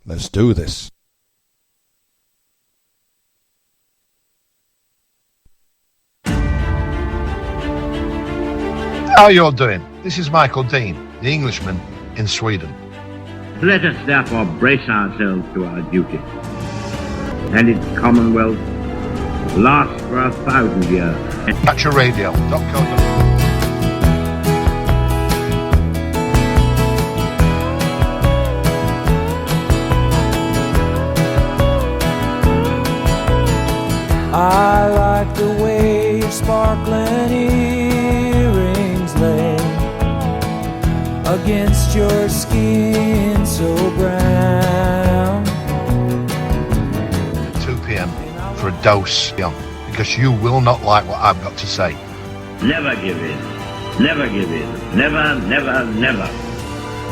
Let's do this. How are you all doing? This is Michael Dean, the Englishman in Sweden. Let us therefore brace ourselves to our duty, and its commonwealth last for 1,000 years. Catcharadio.co.uk. I like the way your sparkling earrings lay against your skin so brown. 2 p.m. for a dose, because you will not like what I've got to say. Never give in. Never give in. Never, never, never.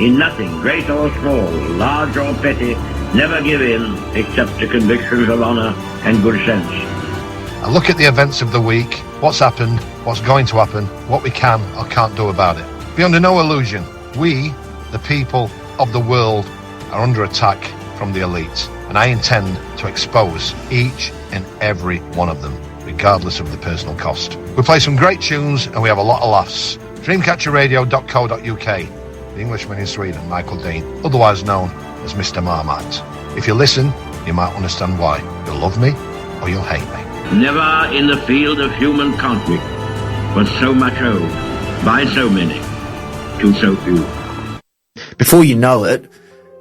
In nothing, great or small, large or petty, never give in except to convictions of honour and good sense. I look at the events of the week, what's happened, what's going to happen, what we can or can't do about it. Be under no illusion, we, the people of the world, are under attack from the elite, and I intend to expose each and every one of them, regardless of the personal cost. We play some great tunes and we have a lot of laughs. Dreamcatcherradio.co.uk, the Englishman in Sweden, Michael Dean, otherwise known as Mr Marmite. If you listen, you might understand why. You'll love me or you'll hate me. Never in the field of human conflict was so much owed by so many to so few. Before you know it,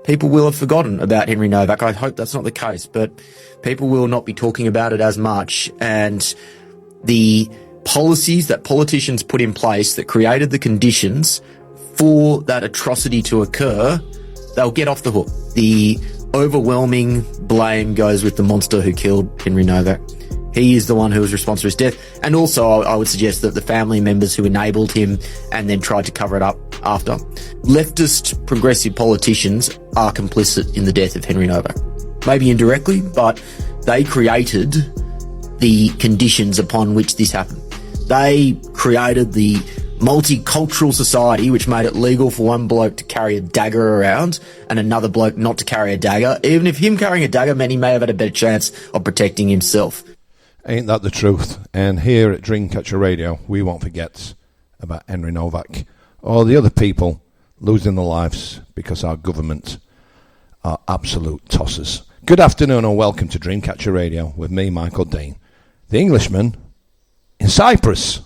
people will have forgotten about Henry Novak. I hope that's not the case, but people will not be talking about it as much. And the policies that politicians put in place that created the conditions for that atrocity to occur, they'll get off the hook. The overwhelming blame goes with the monster who killed Henry Novak. He is the one who was responsible for his death. And also, I would suggest that the family members who enabled him and then tried to cover it up after. Leftist progressive politicians are complicit in the death of Henry Novak. Maybe indirectly, but they created the conditions upon which this happened. They created the multicultural society which made it legal for one bloke to carry a dagger around and another bloke not to carry a dagger, even if him carrying a dagger meant he may have had a better chance of protecting himself. Ain't that the truth? And here at Dreamcatcher Radio, we won't forget about Henry Novak or the other people losing their lives because our government are absolute tossers. Good afternoon and welcome to Dreamcatcher Radio with me, Michael Dean, the Englishman in Cyprus.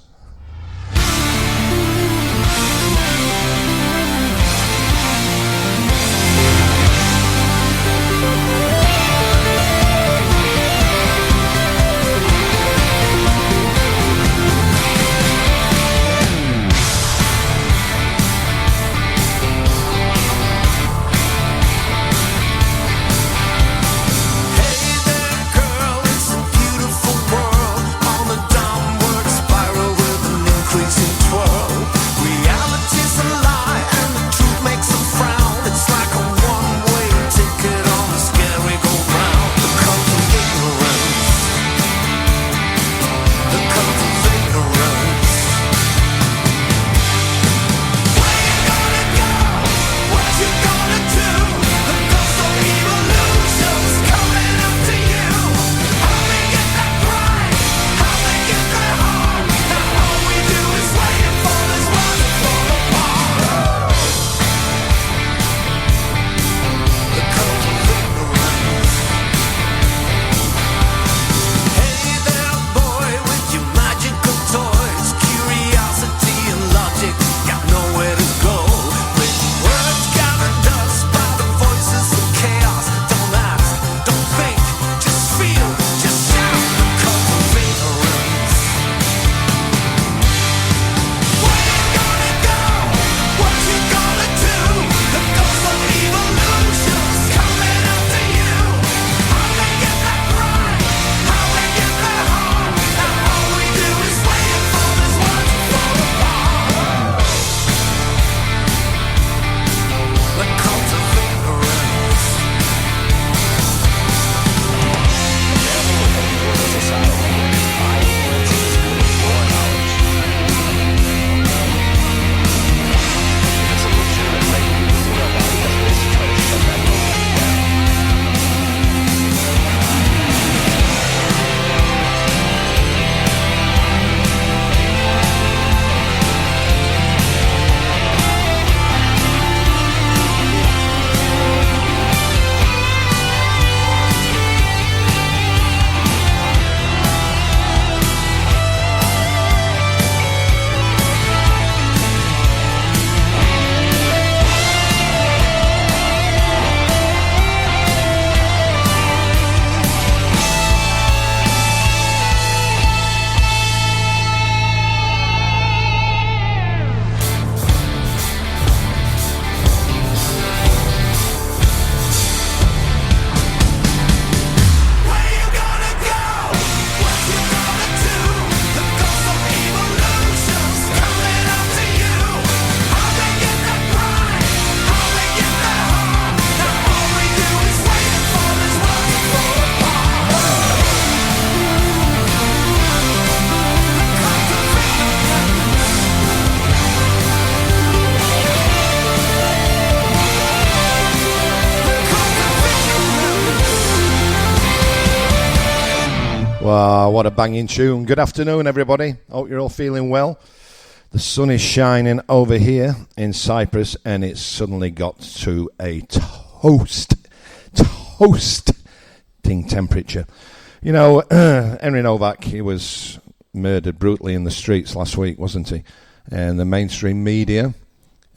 Hey there, girl, it's a beautiful world on a downward spiral. Wow, what a banging tune. Good afternoon, everybody. Hope you're all feeling well. The sun is shining over here in Cyprus, and it's suddenly got to a toasting temperature. You know, Henry Novak, he was murdered brutally in the streets last week, wasn't he? And the mainstream media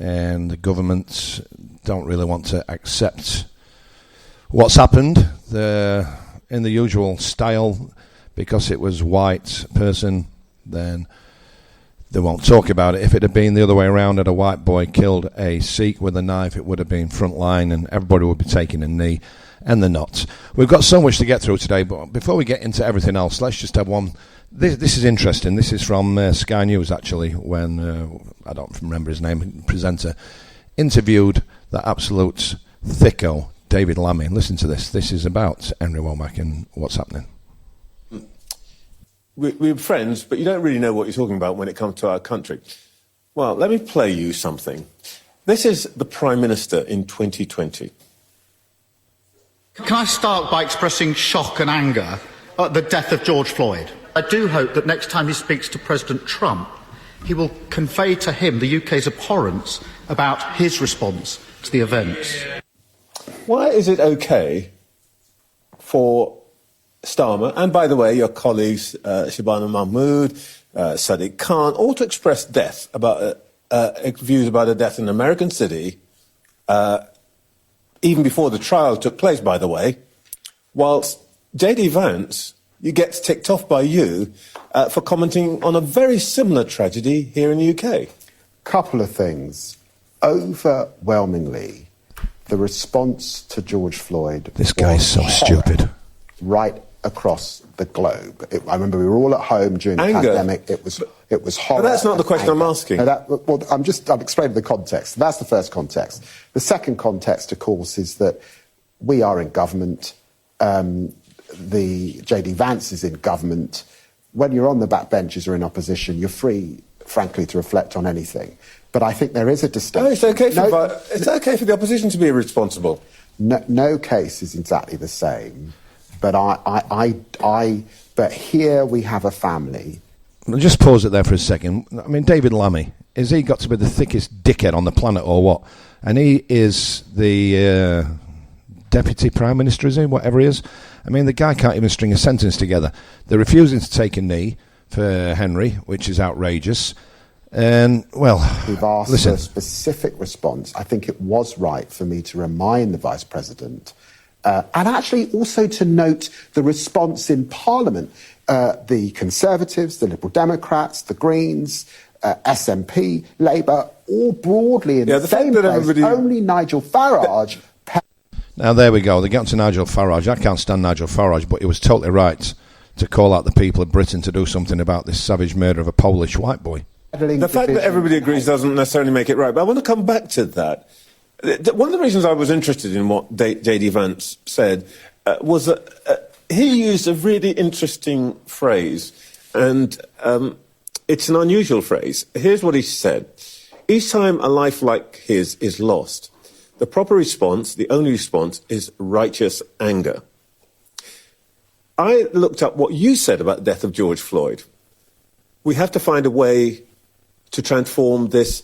and the government don't really want to accept what's happened in the usual style. Because it was white person, then they won't talk about it. If it had been the other way around and a white boy killed a Sikh with a knife, it would have been front line and everybody would be taking a knee, and they're not. We've got so much to get through today, but before we get into everything else, let's just have one. This is interesting. This is from Sky News, actually, when, I don't remember his name, presenter, interviewed the absolute thicko, David Lammy. Listen to this. This is about Henry Womack and what's happening. We're friends, but you don't really know what you're talking about when it comes to our country. Well, let me play you something. This is the Prime Minister in 2020. Can I start by expressing shock and anger at the death of George Floyd? I do hope that next time he speaks to President Trump, he will convey to him the UK's abhorrence about his response to the events. Why is it okay for Starmer, and by the way, your colleagues, Shabana Mahmood, Sadiq Khan, all to express views about a death in an American city, even before the trial took place, by the way, whilst J.D. Vance, you gets ticked off by you for commenting on a very similar tragedy here in the UK. Couple of things. Overwhelmingly, the response to George Floyd. This guy's so stupid. Right across the globe. I remember we were all at home during the pandemic. It was horror. But that's not the question I'm asking. I'm explaining the context. That's the first context. The second context, of course, is that we are in government. The J.D. Vance is in government. When you're on the backbenches or in opposition, you're free, frankly, to reflect on anything. But I think there is a distinction. No, it's okay for the opposition to be irresponsible. No case is exactly the same. But but here we have a family. I'll just pause it there for a second. I mean, David Lammy, has he got to be the thickest dickhead on the planet or what? And he is the deputy prime minister, is he? Whatever he is. I mean, the guy can't even string a sentence together. They're refusing to take a knee for Henry, which is outrageous. And, well, we've asked for a specific response. I think it was right for me to remind the Vice President and actually also to note the response in Parliament. The Conservatives, the Liberal Democrats, the Greens, SNP, Labour, all broadly in the same place. Only Nigel Farage... Now, there we go. They get on to Nigel Farage. I can't stand Nigel Farage, but he was totally right to call out the people of Britain to do something about this savage murder of a Polish white boy. The fact that everybody agrees doesn't necessarily make it right, but I want to come back to that. One of the reasons I was interested in what J.D. Vance said was that he used a really interesting phrase, and it's an unusual phrase. Here's what he said. Each time a life like his is lost, the proper response, the only response, is righteous anger. I looked up what you said about the death of George Floyd. We have to find a way to transform this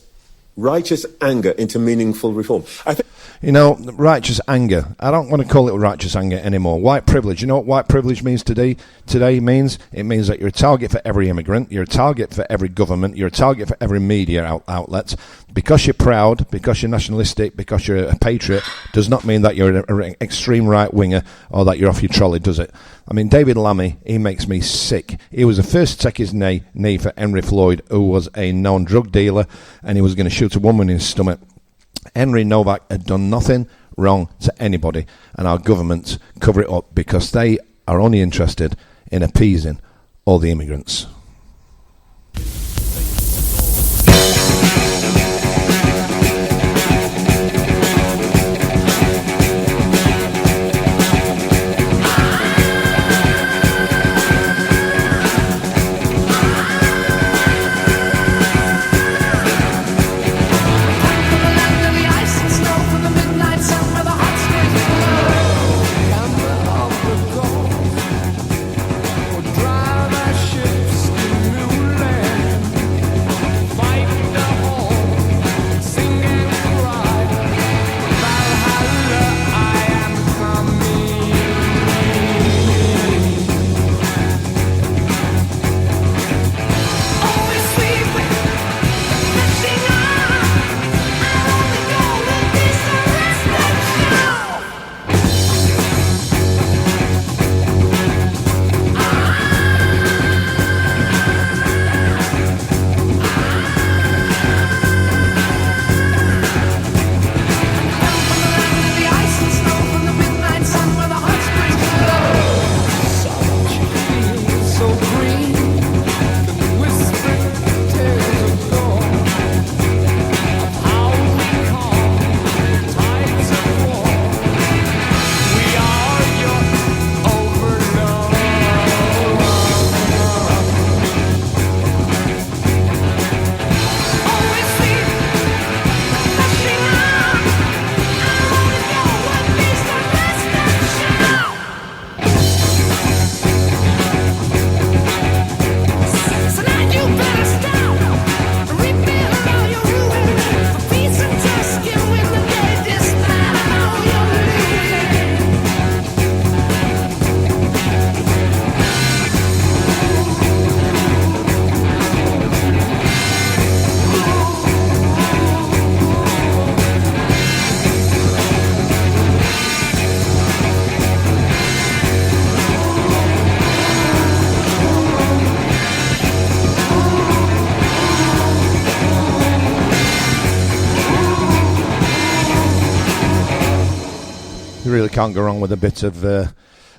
righteous anger into meaningful reform. I think, you know, righteous anger. I don't want to call it righteous anger anymore. White privilege. You know what white privilege means today? Today means that you're a target for every immigrant, you're a target for every government, you're a target for every media outlet. Because you're proud, because you're nationalistic, because you're a patriot, does not mean that you're an extreme right winger or that you're off your trolley, does it? I mean, David Lammy, he makes me sick. He was the first to take his knee for Henry Floyd, who was a known drug dealer, and he was going to shoot a woman in his stomach. Henry Novak had done nothing wrong to anybody, and our government cover it up because they are only interested in appeasing all the immigrants. You really can't go wrong with a bit of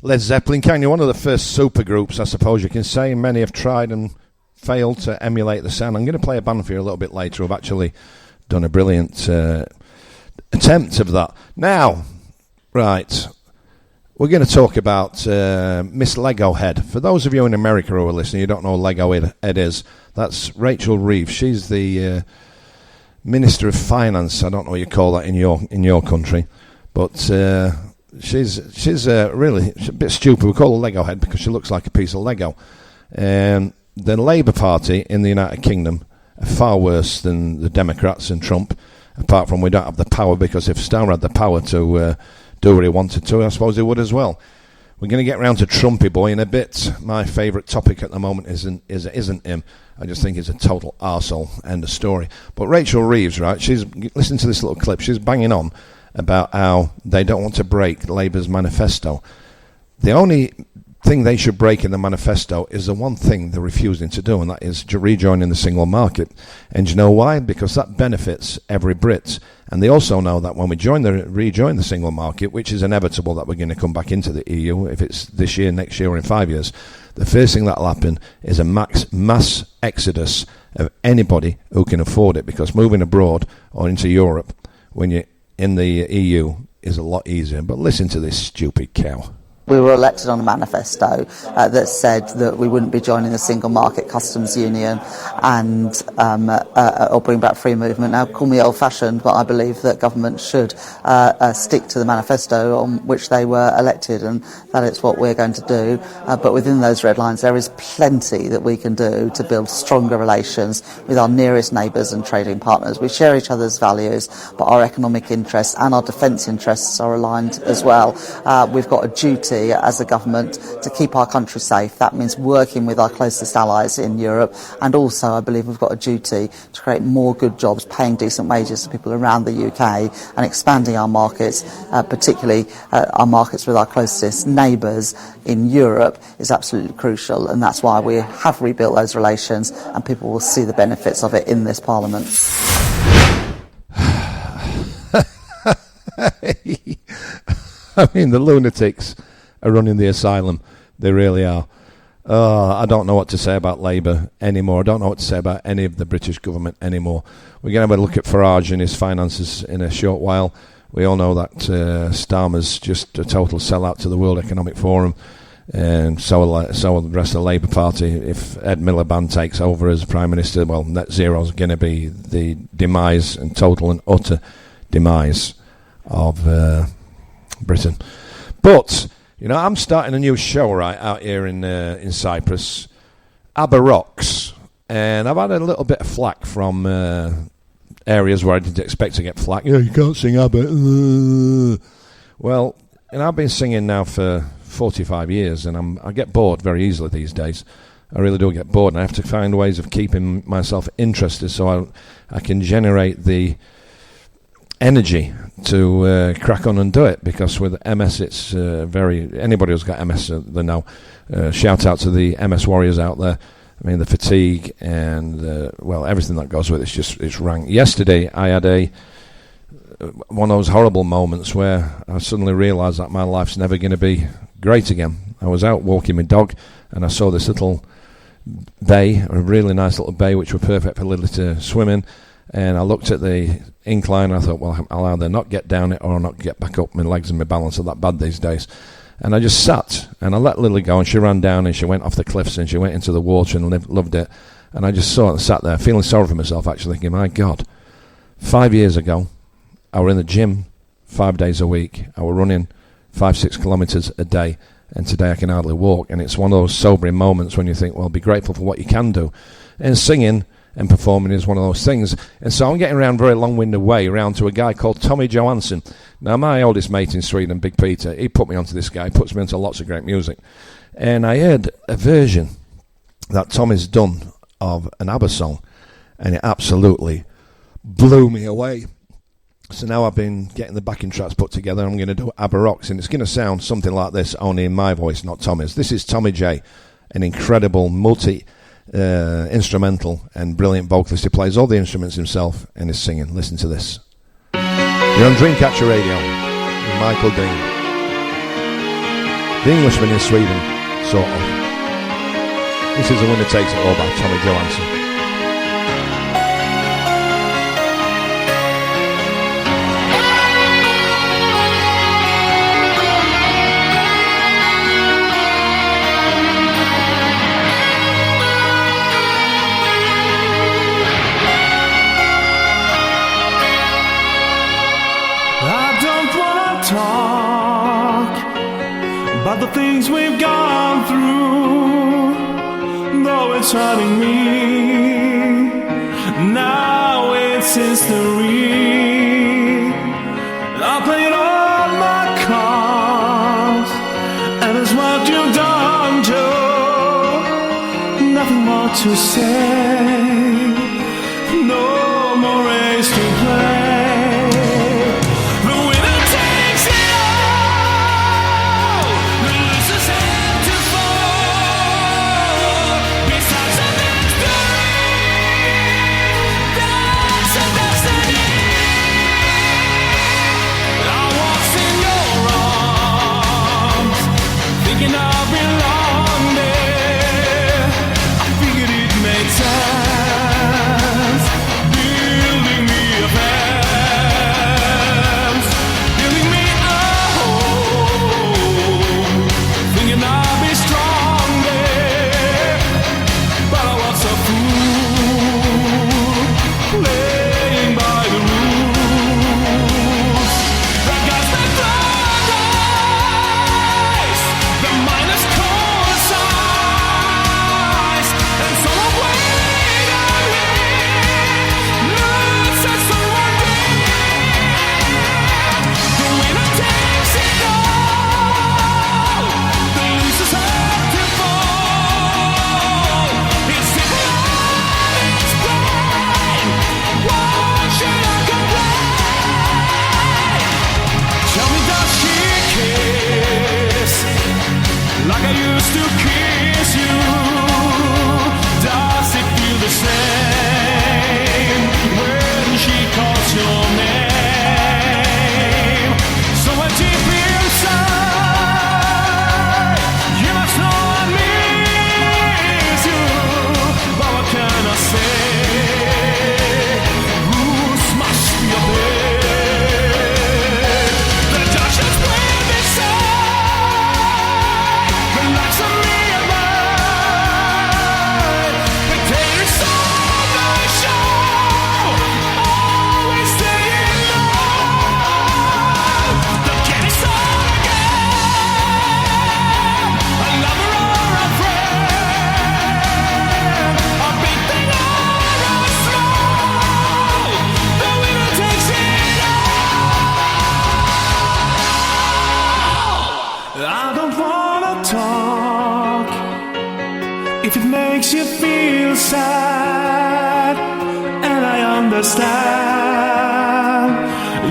Led Zeppelin, can you? One of the first super groups, I suppose you can say. Many have tried and failed to emulate the sound. I'm going to play a band for you a little bit later who've actually done a brilliant attempt of that. Now, right, we're going to talk about Miss Lego Head. For those of you in America who are listening, you don't know what Lego Head is. That's Rachel Reeves. She's the Minister of Finance. I don't know what you call that in your country. But she's really a bit stupid. We call her Lego Head because she looks like a piece of Lego. The Labour Party in the United Kingdom are far worse than the Democrats and Trump, apart from we don't have the power, because if Starmer had the power to do what he wanted to, I suppose he would as well. We're going to get round to Trumpy Boy in a bit. My favourite topic at the moment isn't him. I just think he's a total arsehole. End of story. But Rachel Reeves, right, listen to this little clip. She's banging on about how they don't want to break Labour's manifesto. The only thing they should break in the manifesto is the one thing they're refusing to do, and that is rejoining the single market. And you know why? Because that benefits every Brit. And they also know that when we rejoin the single market, which is inevitable that we're going to come back into the EU, if it's this year, next year, or in 5 years, the first thing that will happen is a mass exodus of anybody who can afford it, because moving abroad or into Europe when you're in the EU is a lot easier. But listen to this stupid cow. We were elected on a manifesto that said that we wouldn't be joining the single market customs union and or bring back free movement. Now, call me old-fashioned, but I believe that government should stick to the manifesto on which they were elected, and that is what we're going to do. But within those red lines, there is plenty that we can do to build stronger relations with our nearest neighbours and trading partners. We share each other's values, but our economic interests and our defence interests are aligned as well. We've got a duty as a government to keep our country safe. That means working with our closest allies in Europe, and also I believe we've got a duty to create more good jobs, paying decent wages to people around the UK, and expanding our markets, particularly our markets with our closest neighbours in Europe, is absolutely crucial, and that's why we have rebuilt those relations, and people will see the benefits of it in this Parliament. I mean, the lunatics are running the asylum. They really are. I don't know what to say about Labour anymore. I don't know what to say about any of the British government anymore. We're going to have a look at Farage and his finances in a short while. We all know that Starmer's just a total sellout to the World Economic Forum, and so will the rest of the Labour Party. If Ed Miliband takes over as Prime Minister, well, net zero is going to be the demise and total and utter demise of Britain. But you know, I'm starting a new show right out here in Cyprus, ABBA Rocks, and I've had a little bit of flack from areas where I didn't expect to get flack. Yeah, you can't sing ABBA. Well, and I've been singing now for 45 years, and I get bored very easily these days. I really do get bored, and I have to find ways of keeping myself interested so I can generate the energy to crack on and do it, because with MS it's anybody who's got MS they know. Shout out to the MS warriors out there. I mean, the fatigue and everything that goes with it's rank. Yesterday I had one of those horrible moments where I suddenly realised that my life's never going to be great again. I was out walking my dog and I saw this little bay, a really nice little bay which were perfect for Lily to swim in. And I looked at the incline and I thought, well, I'll either not get down it or I'll not get back up. My legs and my balance are that bad these days. And I just sat and I let Lily go, and she ran down and she went off the cliffs and she went into the water and loved it. And I just saw it and sat there feeling sorry for myself, actually thinking, my God, 5 years ago I were in the gym 5 days a week. I were running 5-6 kilometres a day, and today I can hardly walk. And it's one of those sobering moments when you think, well, be grateful for what you can do. And singing and performing is one of those things. And so I'm getting around very long-winded way around to a guy called Tommy Johansson. Now, my oldest mate in Sweden, Big Peter, he put me onto this guy. He puts me onto lots of great music. And I heard a version that Tommy's done of an ABBA song, and it absolutely blew me away. So now I've been getting the backing tracks put together. I'm going to do ABBA Rocks, and it's going to sound something like this, only in my voice, not Tommy's. This is Tommy J, an incredible instrumental and brilliant vocalist. He plays all the instruments himself and is singing. Listen to this. You're on Dreamcatcher Radio with Michael Dean. The Englishman in Sweden, sort of. This is The Winner Takes It All by Tommy Johansson. About the things we've gone through, though it's hurting me, now it's history. I played all my cards, and it's what you've done, Joe. Nothing more to say, no more race to play.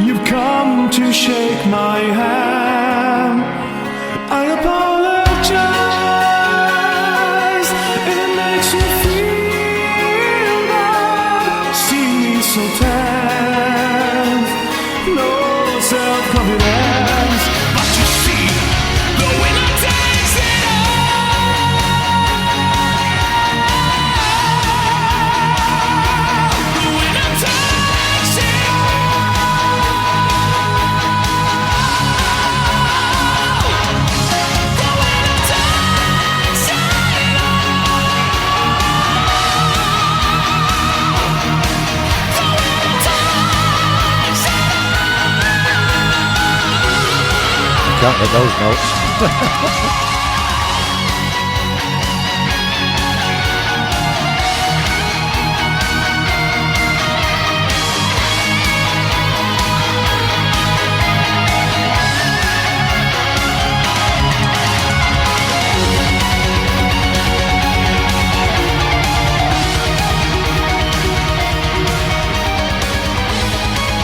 You've come to shake my hand. I apologize if it makes you feel bad. See me so tense, no self-confidence, but you see, the winner takes it all. The winner takes it Can't get those notes.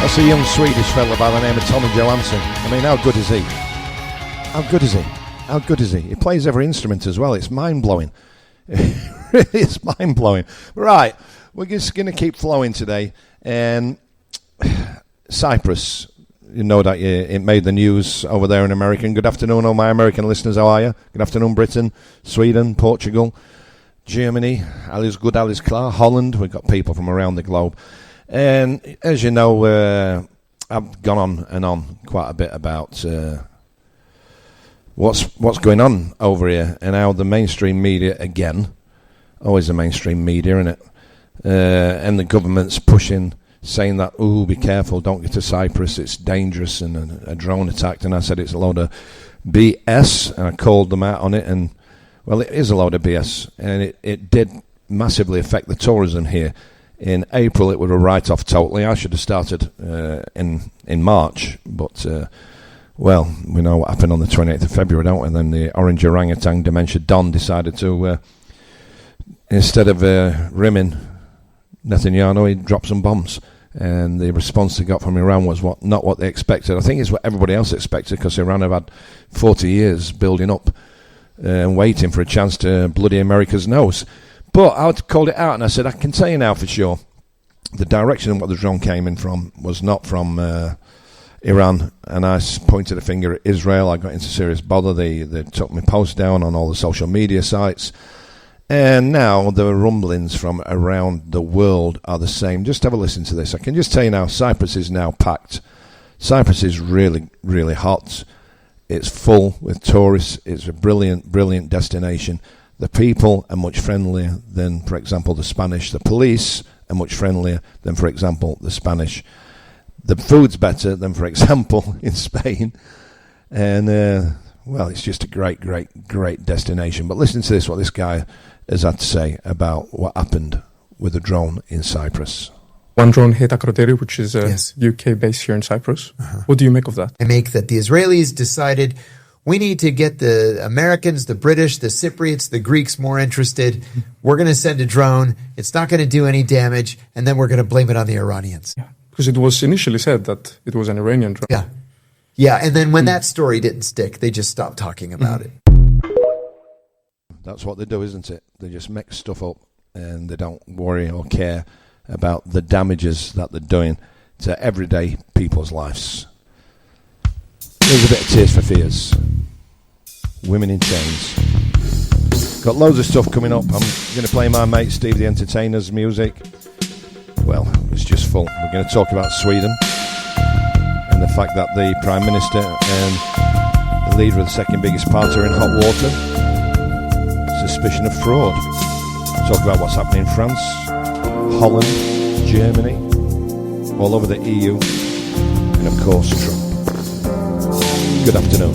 That's a young Swedish fella by the name of Tommy Johansson. I mean, how good is he? How good is he? How good is he? He plays every instrument as well. It's mind-blowing. It's mind-blowing. Right, we're just going to keep flowing today. And Cyprus, you know that it made the news over there in America. And good afternoon, all my American listeners. How are you? Good afternoon, Britain, Sweden, Portugal, Germany, Alice Good, Alice Clark, Holland. We've got people from around the globe. And as you know, I've gone on and on quite a bit about what's going on over here and how the mainstream media, again, always the mainstream media, isn't it? And the government's pushing, saying that, oh, be careful, don't get to Cyprus, it's dangerous, and a drone attack. And I said it's a load of BS, and I called them out on it. And, well, it is a load of BS, and it did massively affect the tourism here. In April, it would have write-off totally. I should have started in March, but, well, we know what happened on the 28th of February, don't we? And then the orange orangutan dementia Don decided to, instead of rimming Netanyahu, he dropped some bombs. And the response they got from Iran was not what they expected. I think it's what everybody else expected, because Iran have had 40 years building up and waiting for a chance to bloody America's nose. But I called it out, and I said, I can tell you now for sure, the direction of what the drone came in from was not from Iran. And I pointed a finger at Israel. I got into serious bother. They took my post down on all the social media sites. And now the rumblings from around the world are the same. Just have a listen to this. I can just tell you now, Cyprus is now packed. Cyprus is really, really hot. It's full with tourists. It's a brilliant, brilliant destination. The people are much friendlier than, for example, the Spanish. The police are much friendlier than, for example, the Spanish. The food's better than, for example, in Spain. And, well, it's just a great, great, great destination. But listen to this, what this guy has had to say about what happened with the drone in Cyprus. One drone hit Akrotiri, which is a UK base here in Cyprus. What do you make of that? I make that the Israelis decided we need to get the Americans, the British, the Cypriots, the Greeks more interested. We're going to send a drone. It's not going to do any damage. And then we're going to blame it on the Iranians. Yeah, because it was initially said that it was an Iranian drone. Yeah. Yeah, and then when that story didn't stick, they just stopped talking about it. That's what they do, isn't it? They just make stuff up, and they don't worry or care about the damages that they're doing to everyday people's lives. Here's a bit of Tears for Fears. Women in Chains. Got loads of stuff coming up. I'm going to play my mate Steve the Entertainer's music. Well, it's just full. We're going to talk about Sweden and the fact that the Prime Minister and the leader of the second biggest party are in hot water. Suspicion of fraud. Talk about what's happening in France, Holland, Germany, all over the EU, and of course Trump. Good afternoon.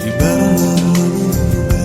You better love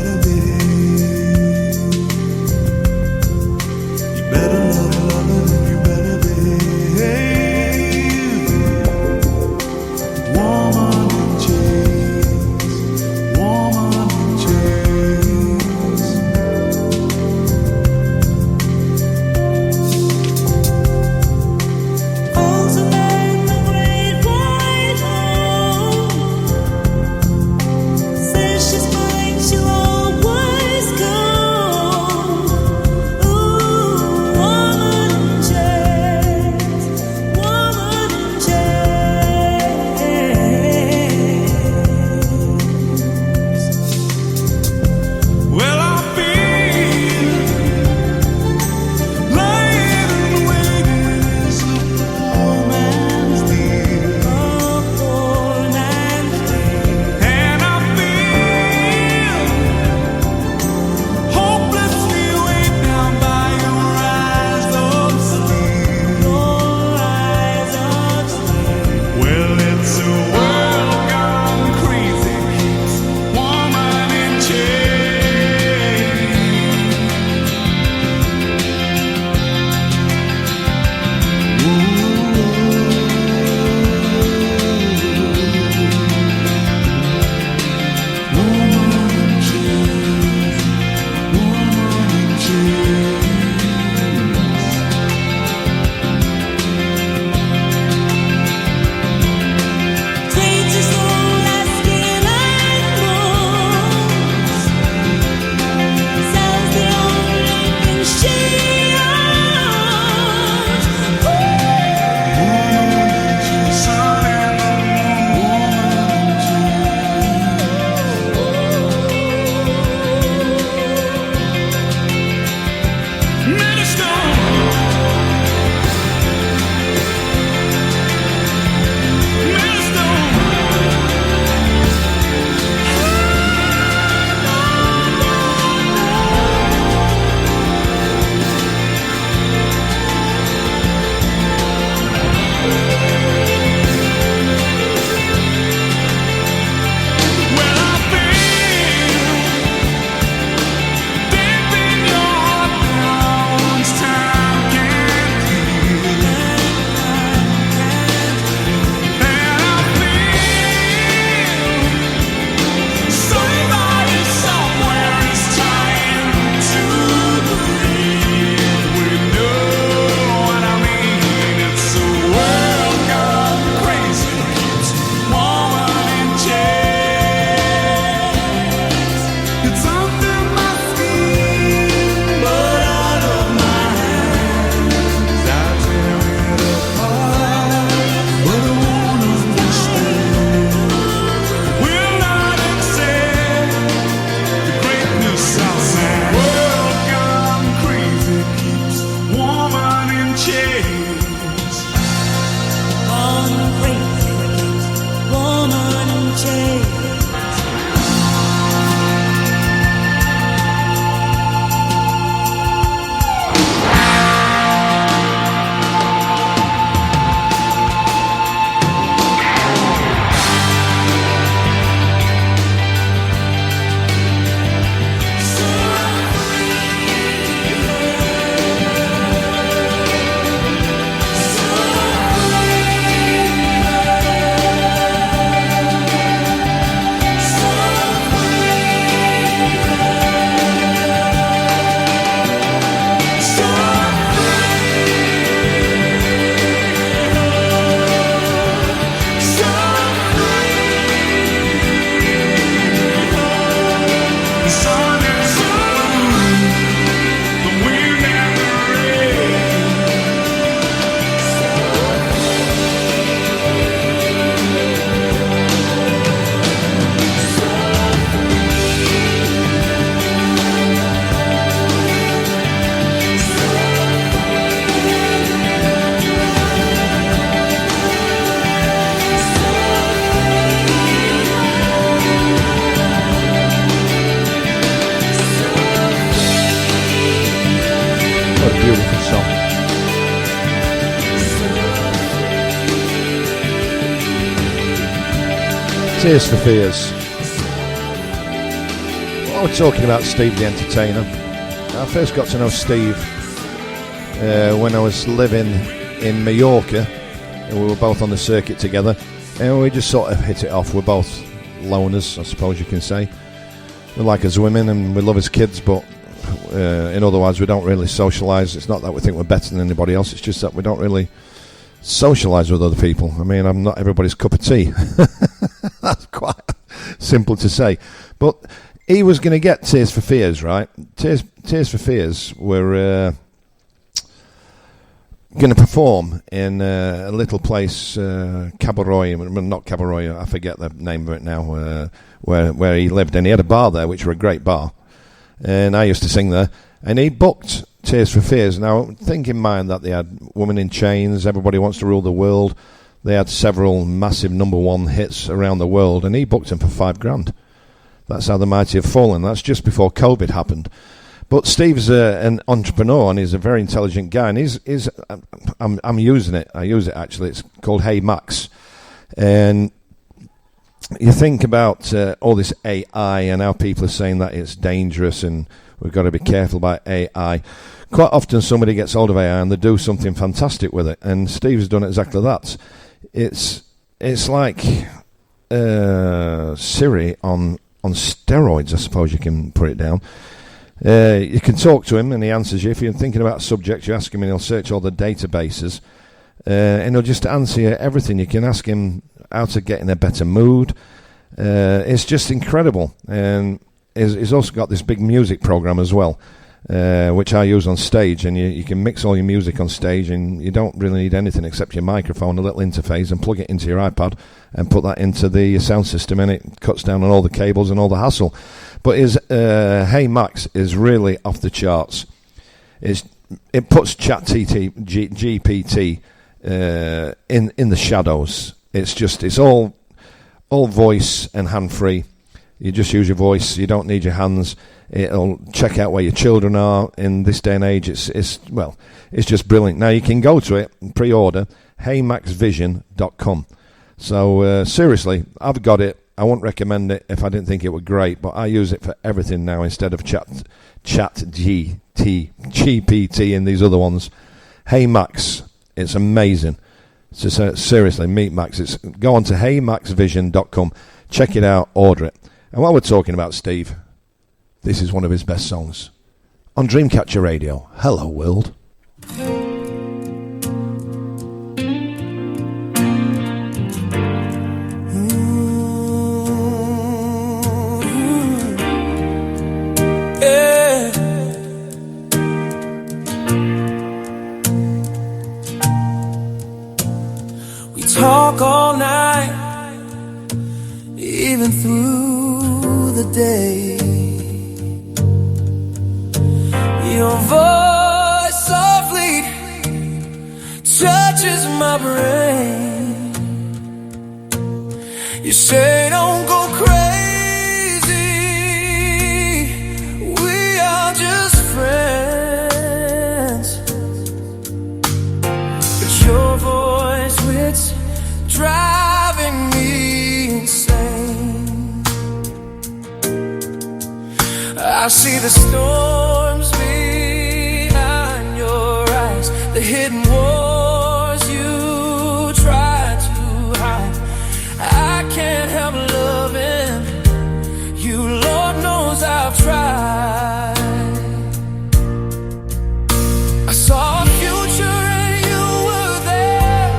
Tears for Fears. Well, we're talking about Steve the Entertainer. I first got to know Steve when I was living in Mallorca. And we were both on the circuit together, and we just sort of hit it off. We're both loners, I suppose you can say. We like as women and we love as kids, but in other words, we don't really socialise. It's not that we think we're better than anybody else, it's just that we don't really socialise with other people. I mean, I'm not everybody's cup of tea. That's quite simple to say. But he was going to get Tears for Fears, right? Tears for Fears were going to perform in a little place, Cabaret, not Cabaret, I forget the name of it now, where he lived. And he had a bar there, which were a great bar. And I used to sing there. And he booked Tears for Fears. Now, think in mind that they had Woman in Chains, Everybody Wants to Rule the World. They had several massive number one hits around the world, and he booked them for $5,000. That's how the mighty have fallen. That's just before COVID happened. But Steve's an entrepreneur, and he's a very intelligent guy. And I'm using it. I use it actually. It's called Hey Max, and you think about all this AI and how people are saying that it's dangerous and we've got to be careful about AI. Quite often somebody gets hold of AI and they do something fantastic with it, and Steve's done exactly that. It's like Siri on steroids, I suppose you can put it down. You can talk to him and he answers you. If you're thinking about a subject, you ask him and he'll search all the databases, and he'll just answer you everything. You can ask him how to get in a better mood. It's just incredible. And he's also got this big music program as well, which I use on stage, and you can mix all your music on stage, and you don't really need anything except your microphone, a little interface, and plug it into your iPad and put that into the sound system, and it cuts down on all the cables and all the hassle. But his Hey Max is really off the charts. It puts GPT in the shadows. It's all voice and hand free. You just use your voice. You don't need your hands. It'll check out where your children are in this day and age. It's just brilliant. Now you can go to it and pre-order heymaxvision.com. So seriously, I've got it. I wouldn't recommend it if I didn't think it were great, but I use it for everything now instead of chat GPT and these other ones. Hey Max, it's amazing. So seriously, meet Max. Go on to heymaxvision.com, check it out, order it. And while we're talking about Steve, this is one of his best songs on Dreamcatcher Radio. Hello, world. Talk all night, even through the day. Your voice softly touches my brain. You say don't go crazy, we are just friends. But your voice which driving me insane. I see the storms behind your eyes, the hidden wars you try to hide. I can't help loving you, Lord knows I've tried. I saw a future and you were there.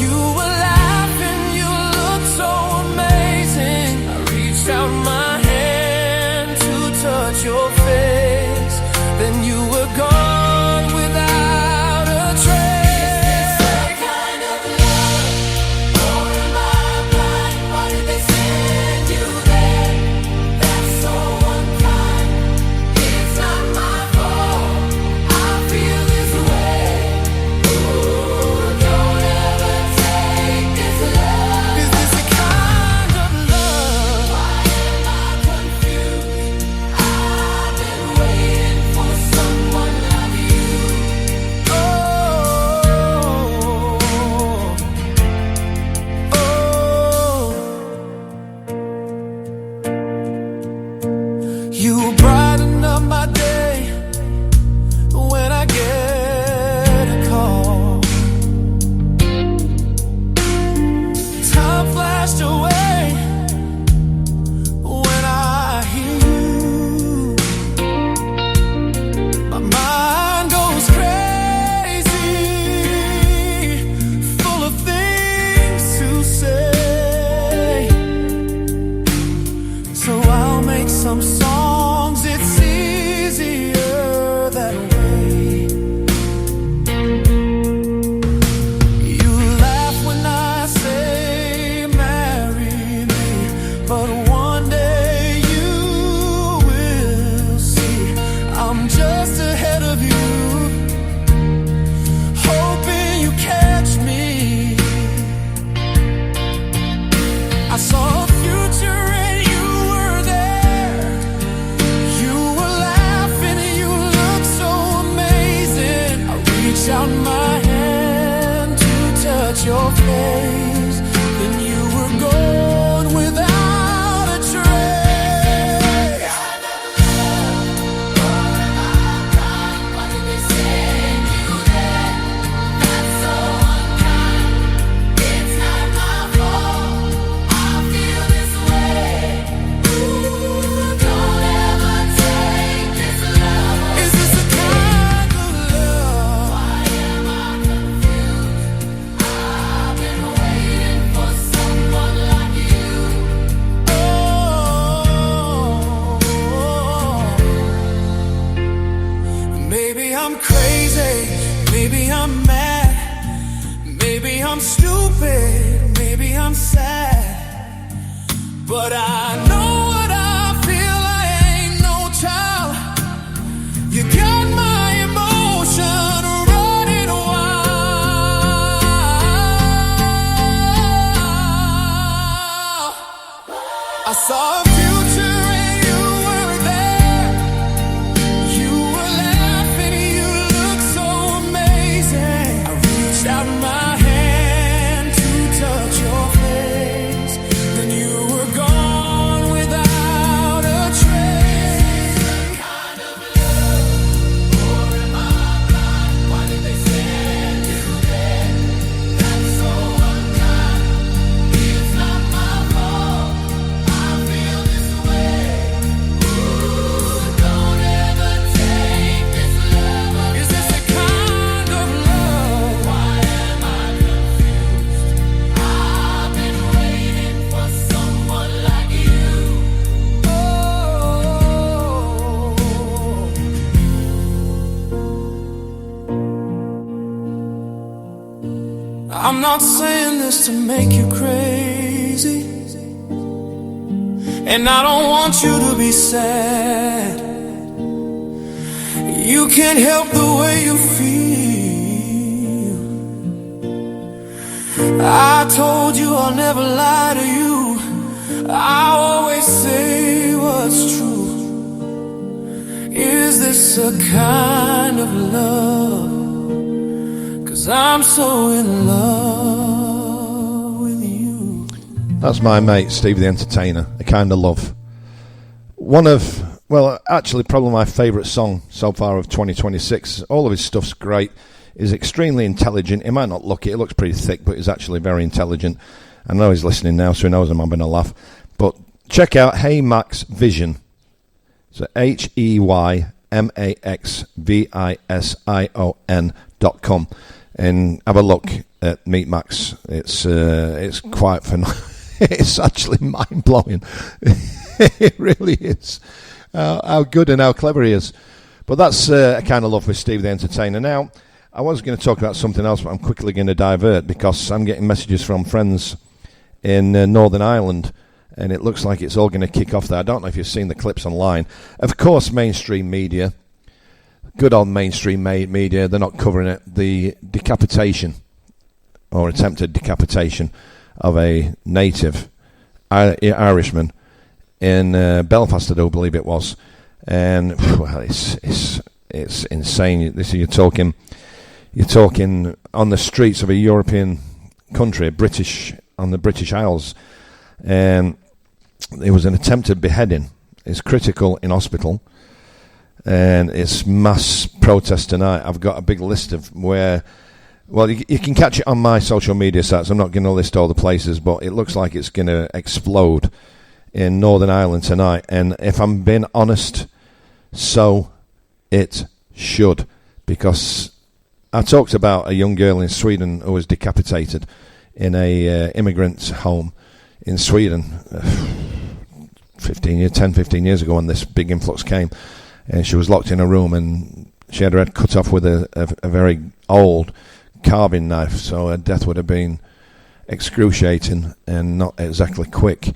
You were laughing, you looked so amazing. I reached out my hand to touch your face, then you were gone without a easier that way. You laugh when I say marry me, but one day you will see I'm just ahead of you, hoping you catch me. I saw a future and you were there. You were laughing and you looked so amazing. I reached out my hand to touch your face, then you were gone without a trace. What did they say you did? That's so unkind. It's not my fault. I feel this way. Ooh, don't ever take this love. Is this a kind of love? Why am I confused? I've been waiting for someone like you. Maybe I'm crazy, maybe I'm mad, maybe I'm stupid, maybe I'm sad, but I know what I feel. I ain't no child. You got my emotion running wild. I saw a future and you were there. You were laughing and you looked so amazing. I reached out my hand to touch your face, then you were gone without a trace. Kind of love, or am I blind? Why did they send you there? That's so unkind. It's not my fault. I feel this way. Ooh, don't ever take this love. Is this a kind of love? Why am I confused? I've been waiting for someone like you. I'm not saying this to make you crazy, and I don't want you to be sad. You can't help the way you feel. I told you I'll never lie to you. I always say what's true. Is this a kind of love? 'Cause I'm so in love with you. That's my mate, Steve the Entertainer, A Kind of Love. One of, well, actually probably my favourite song so far of 2026. All of his stuff's great. He's extremely intelligent. He might not look it. It looks pretty thick, but he's actually very intelligent. I know he's listening now, so he knows I'm having a laugh. But check out Hey Max Vision. So HEYMAXVISION.com. And have a look at Meet Max. It's quite phenomenal. It's actually mind blowing. It really is. How good and how clever he is. But that's A Kind of Love with Steve the Entertainer. Now, I was going to talk about something else, but I'm quickly going to divert because I'm getting messages from friends in Northern Ireland, and it looks like it's all going to kick off there. I don't know if you've seen the clips online. Of course, mainstream media. Good old mainstream media, they're not covering it. The decapitation, or attempted decapitation, of a native Irishman in Belfast, I do believe it was. And well, it's insane. You're talking on the streets of a European country, on the British Isles, and it was an attempted beheading. It's critical in hospital. And it's mass protest tonight. I've got a big list of where, well, you can catch it on my social media sites. I'm not going to list all the places, but it looks like it's going to explode in Northern Ireland tonight. And if I'm being honest, so it should. Because I talked about a young girl in Sweden who was decapitated in a immigrant home in Sweden 10, 15 years ago when this big influx came. and she was locked in a room, and she had her head cut off with a very old carving knife, so her death would have been excruciating and not exactly quick.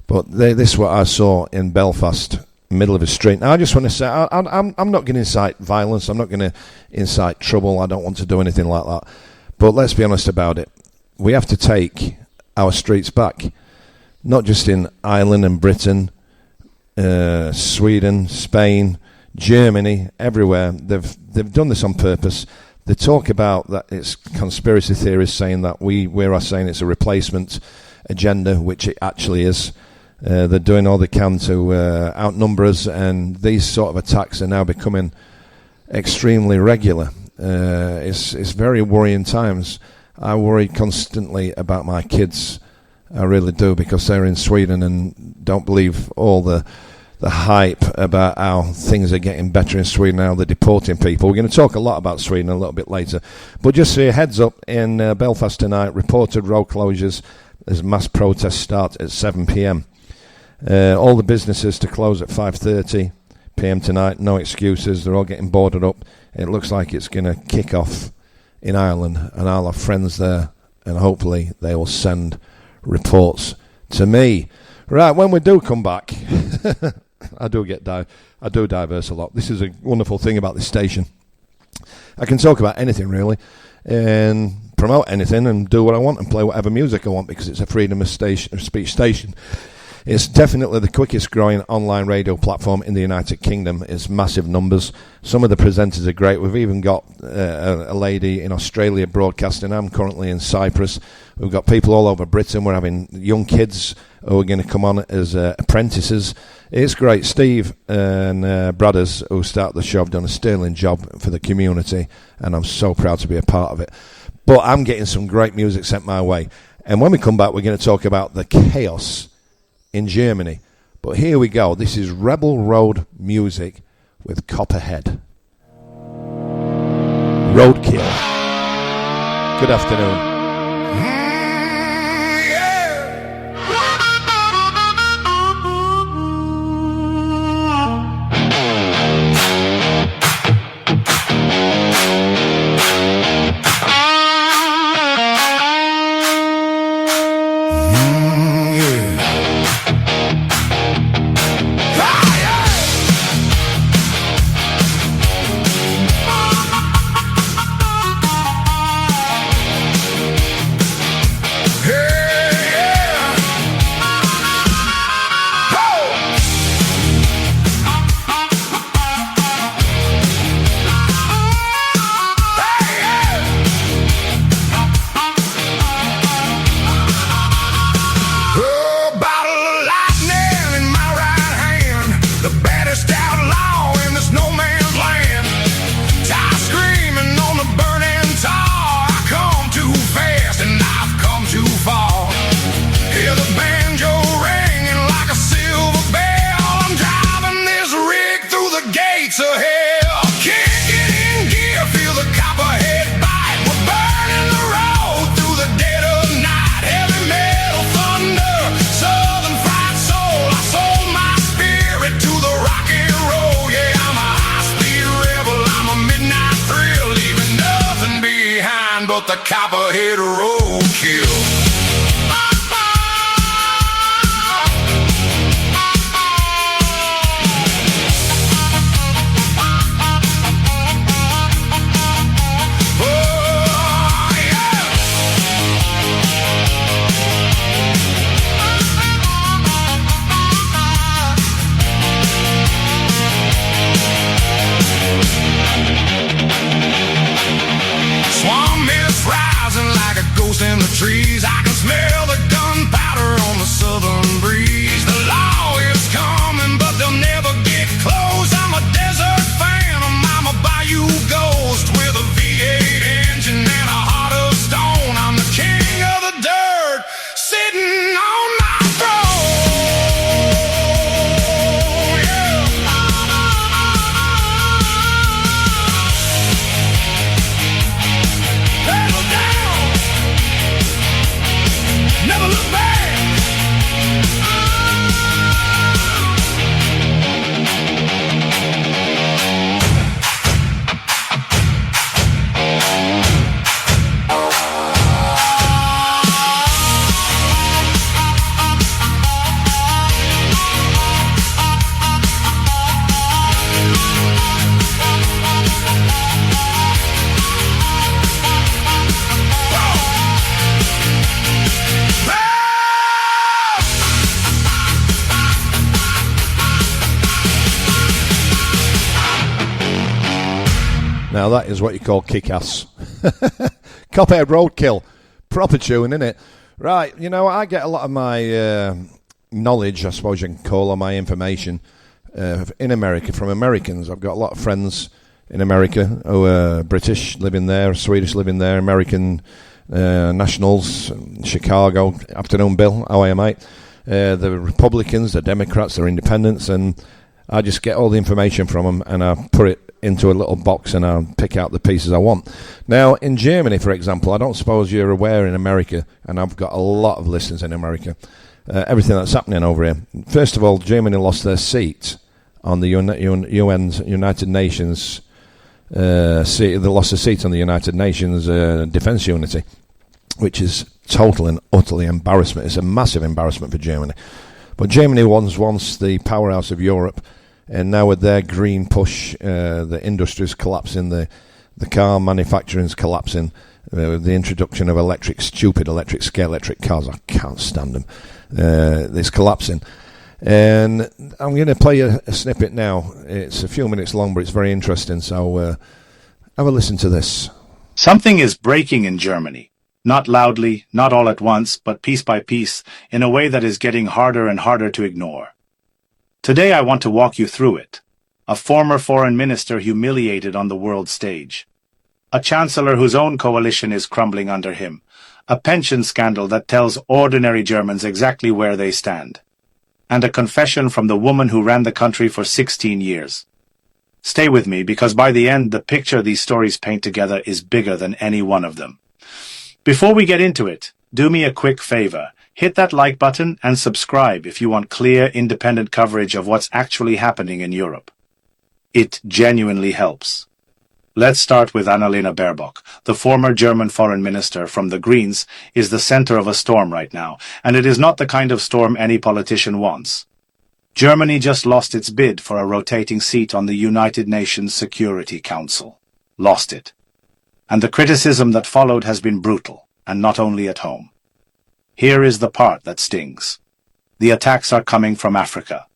But this is what I saw in Belfast, middle of a street. Now, I just want to say, I'm not going to incite violence. I'm not going to incite trouble. I don't want to do anything like that. But let's be honest about it. We have to take our streets back, not just in Ireland and Britain, Sweden, Spain, Germany, everywhere. They've done this on purpose. They talk about that it's conspiracy theorists saying that we're saying it's a replacement agenda, which it actually is. They're doing all they can to outnumber us, and these sort of attacks are now becoming extremely regular. It's very worrying times. I worry constantly about my kids. I really do, because they're in Sweden and don't believe all the hype about how things are getting better in Sweden, how they're deporting people. We're going to talk a lot about Sweden a little bit later. But just so you heads up, in Belfast tonight, reported road closures as mass protests start at 7 p.m. All the businesses to close at 5:30 p.m. tonight. No excuses. They're all getting boarded up. It looks like it's going to kick off in Ireland, and I'll have friends there, and hopefully they will send reports to me. Right, when we do come back, I do diverse a lot. This is a wonderful thing about this station. I can talk about anything, really, and promote anything and do what I want and play whatever music I want, because it's a freedom of speech station. It's definitely the quickest growing online radio platform in the United Kingdom. It's massive numbers. Some of the presenters are great. We've even got a lady in Australia broadcasting. I'm currently in Cyprus. We've got people all over Britain. We're having young kids who are going to come on as apprentices. It's great. Steve and Brothers, who start the show, have done a sterling job for the community, and I'm so proud to be a part of it. But I'm getting some great music sent my way. And when we come back, we're going to talk about the chaos in Germany. But here we go. This is Rebel Road music with Copperhead. Roadkill. Good afternoon. The Copperhead Roadkill. In the trees, Now that is what you call kick-ass. Copperhead Roadkill. Proper tune, innit? Right, you know, I get a lot of my knowledge, I suppose you can call, or my information in America from Americans. I've got a lot of friends in America who are British, living there, Swedish, living there, American nationals, Chicago, afternoon Bill, how are you, mate? The Republicans, the Democrats, the Independents, and I just get all the information from them and I put it into a little box and I pick out the pieces I want. Now, in Germany, for example, I don't suppose you're aware in America, and I've got a lot of listeners in America, everything that's happening over here. First of all, Germany lost their seat on the United Nations seat. They lost a seat on the United Nations defence unity, which is total and utterly embarrassment. It's a massive embarrassment for Germany. But Germany was once the powerhouse of Europe, and now with their green push, the industry's collapsing, the car manufacturing's collapsing, with the introduction of stupid electric scale electric cars. I can't stand them. It's collapsing. And I'm going to play a snippet now. It's a few minutes long, but it's very interesting. So have a listen to this. Something is breaking in Germany. Not loudly, not all at once, but piece by piece, in a way that is getting harder and harder to ignore. Today I want to walk you through it. A former foreign minister humiliated on the world stage. A chancellor whose own coalition is crumbling under him. A pension scandal that tells ordinary Germans exactly where they stand. And a confession from the woman who ran the country for 16 years. Stay with me, because by the end, the picture these stories paint together is bigger than any one of them. Before we get into it, do me a quick favor. Hit that like button and subscribe if you want clear, independent coverage of what's actually happening in Europe. It genuinely helps. Let's start with Annalena Baerbock. The former German foreign minister from the Greens is the center of a storm right now, and it is not the kind of storm any politician wants. Germany just lost its bid for a rotating seat on the United Nations Security Council. Lost it. And the criticism that followed has been brutal, and not only at home. Here is the part that stings. The attacks are coming from Africa.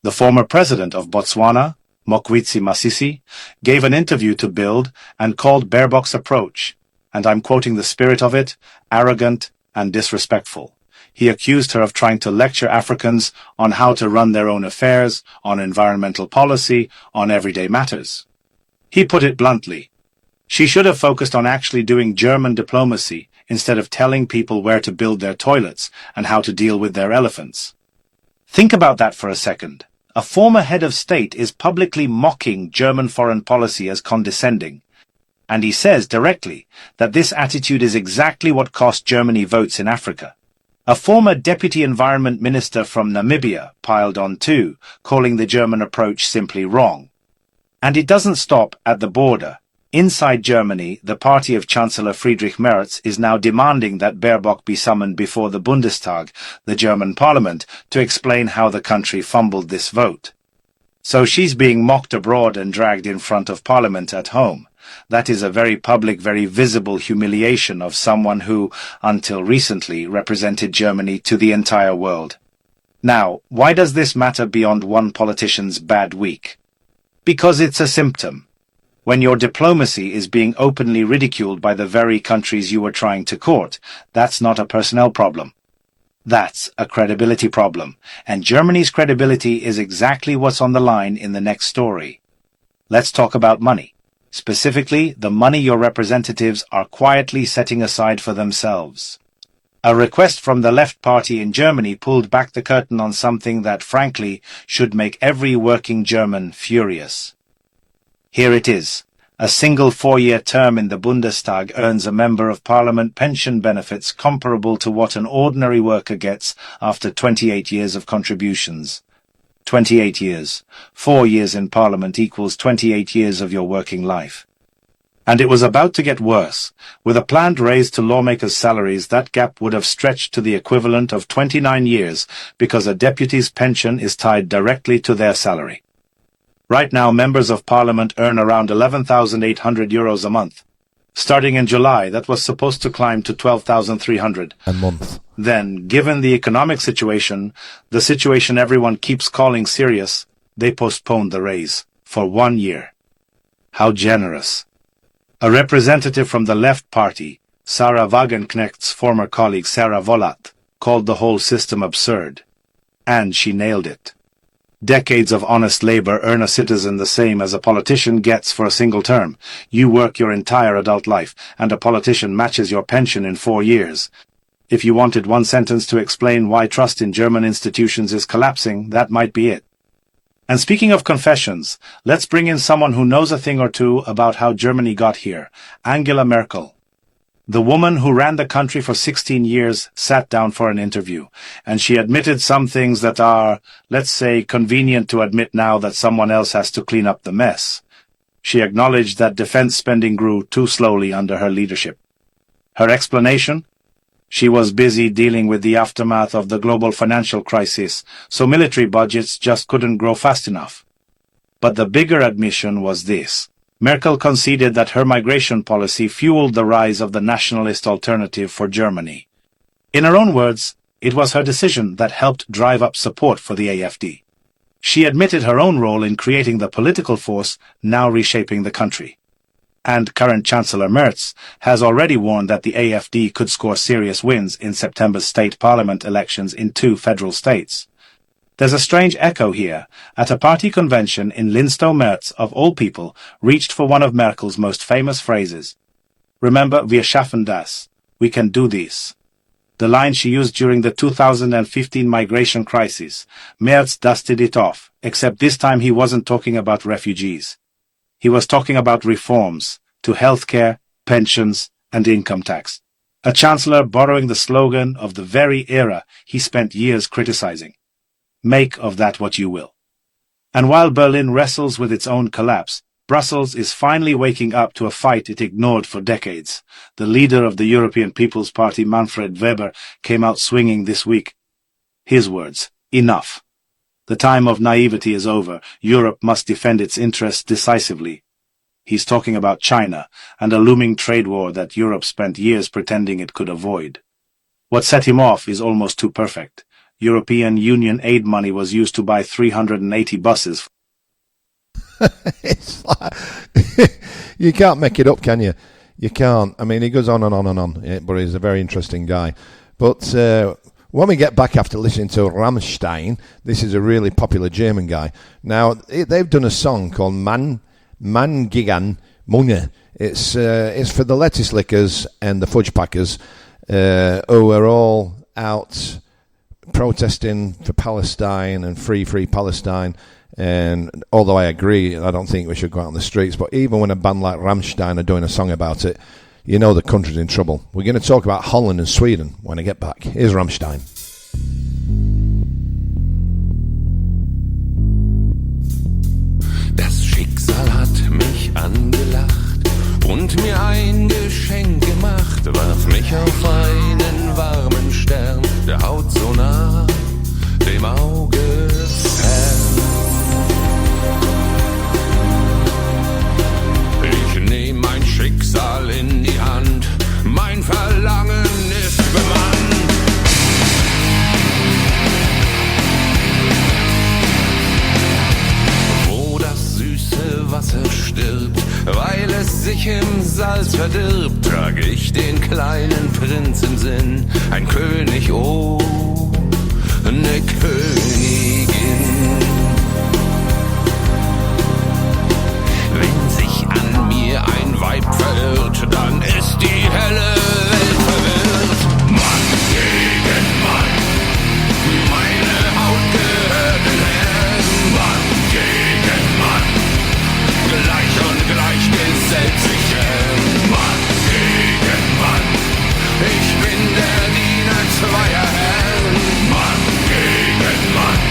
The former president of Botswana, Mokgweetsi Masisi, gave an interview to Bild and called Baerbock's approach, and I'm quoting the spirit of it, arrogant and disrespectful. He accused her of trying to lecture Africans on how to run their own affairs, on environmental policy, on everyday matters. He put it bluntly. She should have focused on actually doing German diplomacy instead of telling people where to build their toilets and how to deal with their elephants. Think about that for a second. A former head of state is publicly mocking German foreign policy as condescending. And he says directly that this attitude is exactly what cost Germany votes in Africa. A former deputy environment minister from Namibia piled on too, calling the German approach simply wrong. And it doesn't stop at the border. Inside Germany, the party of Chancellor Friedrich Merz is now demanding that Baerbock be summoned before the Bundestag, the German parliament, to explain how the country fumbled this vote. So she's being mocked abroad and dragged in front of parliament at home. That is a very public, very visible humiliation of someone who, until recently, represented Germany to the entire world. Now, why does this matter beyond one politician's bad week? Because it's a symptom. When your diplomacy is being openly ridiculed by the very countries you were trying to court, that's not a personnel problem. That's a credibility problem, and Germany's credibility is exactly what's on the line in the next story. Let's talk about money. Specifically, the money your representatives are quietly setting aside for themselves. A request from the Left Party in Germany pulled back the curtain on something that, frankly, should make every working German furious. Here it is. A single 4-year term in the Bundestag earns a member of parliament pension benefits comparable to what an ordinary worker gets after 28 years of contributions. 28 years. 4 years in parliament equals 28 years of your working life. And it was about to get worse. With a planned raise to lawmakers' salaries, that gap would have stretched to the equivalent of 29 years because a deputy's pension is tied directly to their salary. Right now, members of parliament earn around €11,800 a month. Starting in July, that was supposed to climb to $12,300 a month. Then, given the economic situation, the situation everyone keeps calling serious, they postponed the raise for 1 year. How generous. A representative from the Left Party, Sarah Wagenknecht's former colleague Sarah Volat, called the whole system absurd. And she nailed it. Decades of honest labor earn a citizen the same as a politician gets for a single term. You work your entire adult life, and a politician matches your pension in 4 years. If you wanted one sentence to explain why trust in German institutions is collapsing, that might be it. And speaking of confessions, let's bring in someone who knows a thing or two about how Germany got here, Angela Merkel. The woman who ran the country for 16 years sat down for an interview, and she admitted some things that are, let's say, convenient to admit now that someone else has to clean up the mess. She acknowledged that defense spending grew too slowly under her leadership. Her explanation? She was busy dealing with the aftermath of the global financial crisis, so military budgets just couldn't grow fast enough. But the bigger admission was this. Merkel conceded that her migration policy fueled the rise of the nationalist alternative for Germany. In her own words, it was her decision that helped drive up support for the AfD. She admitted her own role in creating the political force now reshaping the country. And current Chancellor Merz has already warned that the AfD could score serious wins in September's state parliament elections in 2 federal states. There's a strange echo here. At a party convention in Linstow, Merz, of all people, reached for one of Merkel's most famous phrases. Remember, wir schaffen das. We can do this. The line she used during the 2015 migration crisis. Merz dusted it off, except this time he wasn't talking about refugees. He was talking about reforms to healthcare, pensions, and income tax. A chancellor borrowing the slogan of the very era he spent years criticizing. Make of that what you will. And while Berlin wrestles with its own collapse, Brussels is finally waking up to a fight it ignored for decades. The leader of the European People's Party, Manfred Weber, came out swinging this week. His words, enough. The time of naivety is over. Europe must defend its interests decisively. He's talking about China and a looming trade war that Europe spent years pretending it could avoid. What set him off is almost too perfect. European Union aid money was used to buy 380 buses. It's like, you can't make it up, can you? You can't. I mean, he goes on and on and on, but he's a very interesting guy. But when we get back after listening to Rammstein, this is a really popular German guy. Now, they've done a song called Mann Gigan Munge. It's for the lettuce lickers and the fudge packers who are all out protesting for Palestine and free Palestine. And although I agree, I don't think we should go out on the streets, but even when a band like Rammstein are doing a song about it, you know the country's in trouble. We're going to talk about Holland and Sweden when I get back. Here's Rammstein. Das Schicksal hat mich angelacht und mir ein Geschenk gemacht, warf mich auf einen warmen Stern, der Haut so nah, dem Auge fern. Ich nehm mein Schicksal in die Hand, mein Verlangen ist bemannt. Wo das süße Wasser stirbt, weil es sich im Salz verdirbt, trag ich den kleinen Prinz im Sinn, ein König, oh, eine Königin. Wenn sich an mir ein Weib verirrt, dann ist die helle Welt verwirrt. Mann gegen Mann, meine Haut gehört den Herren. Mann gegen Mann, gleich und gleich gesellt sich Herren. Mann gegen Mann, ich bin der Diener zweier Herren. Mann gegen Mann,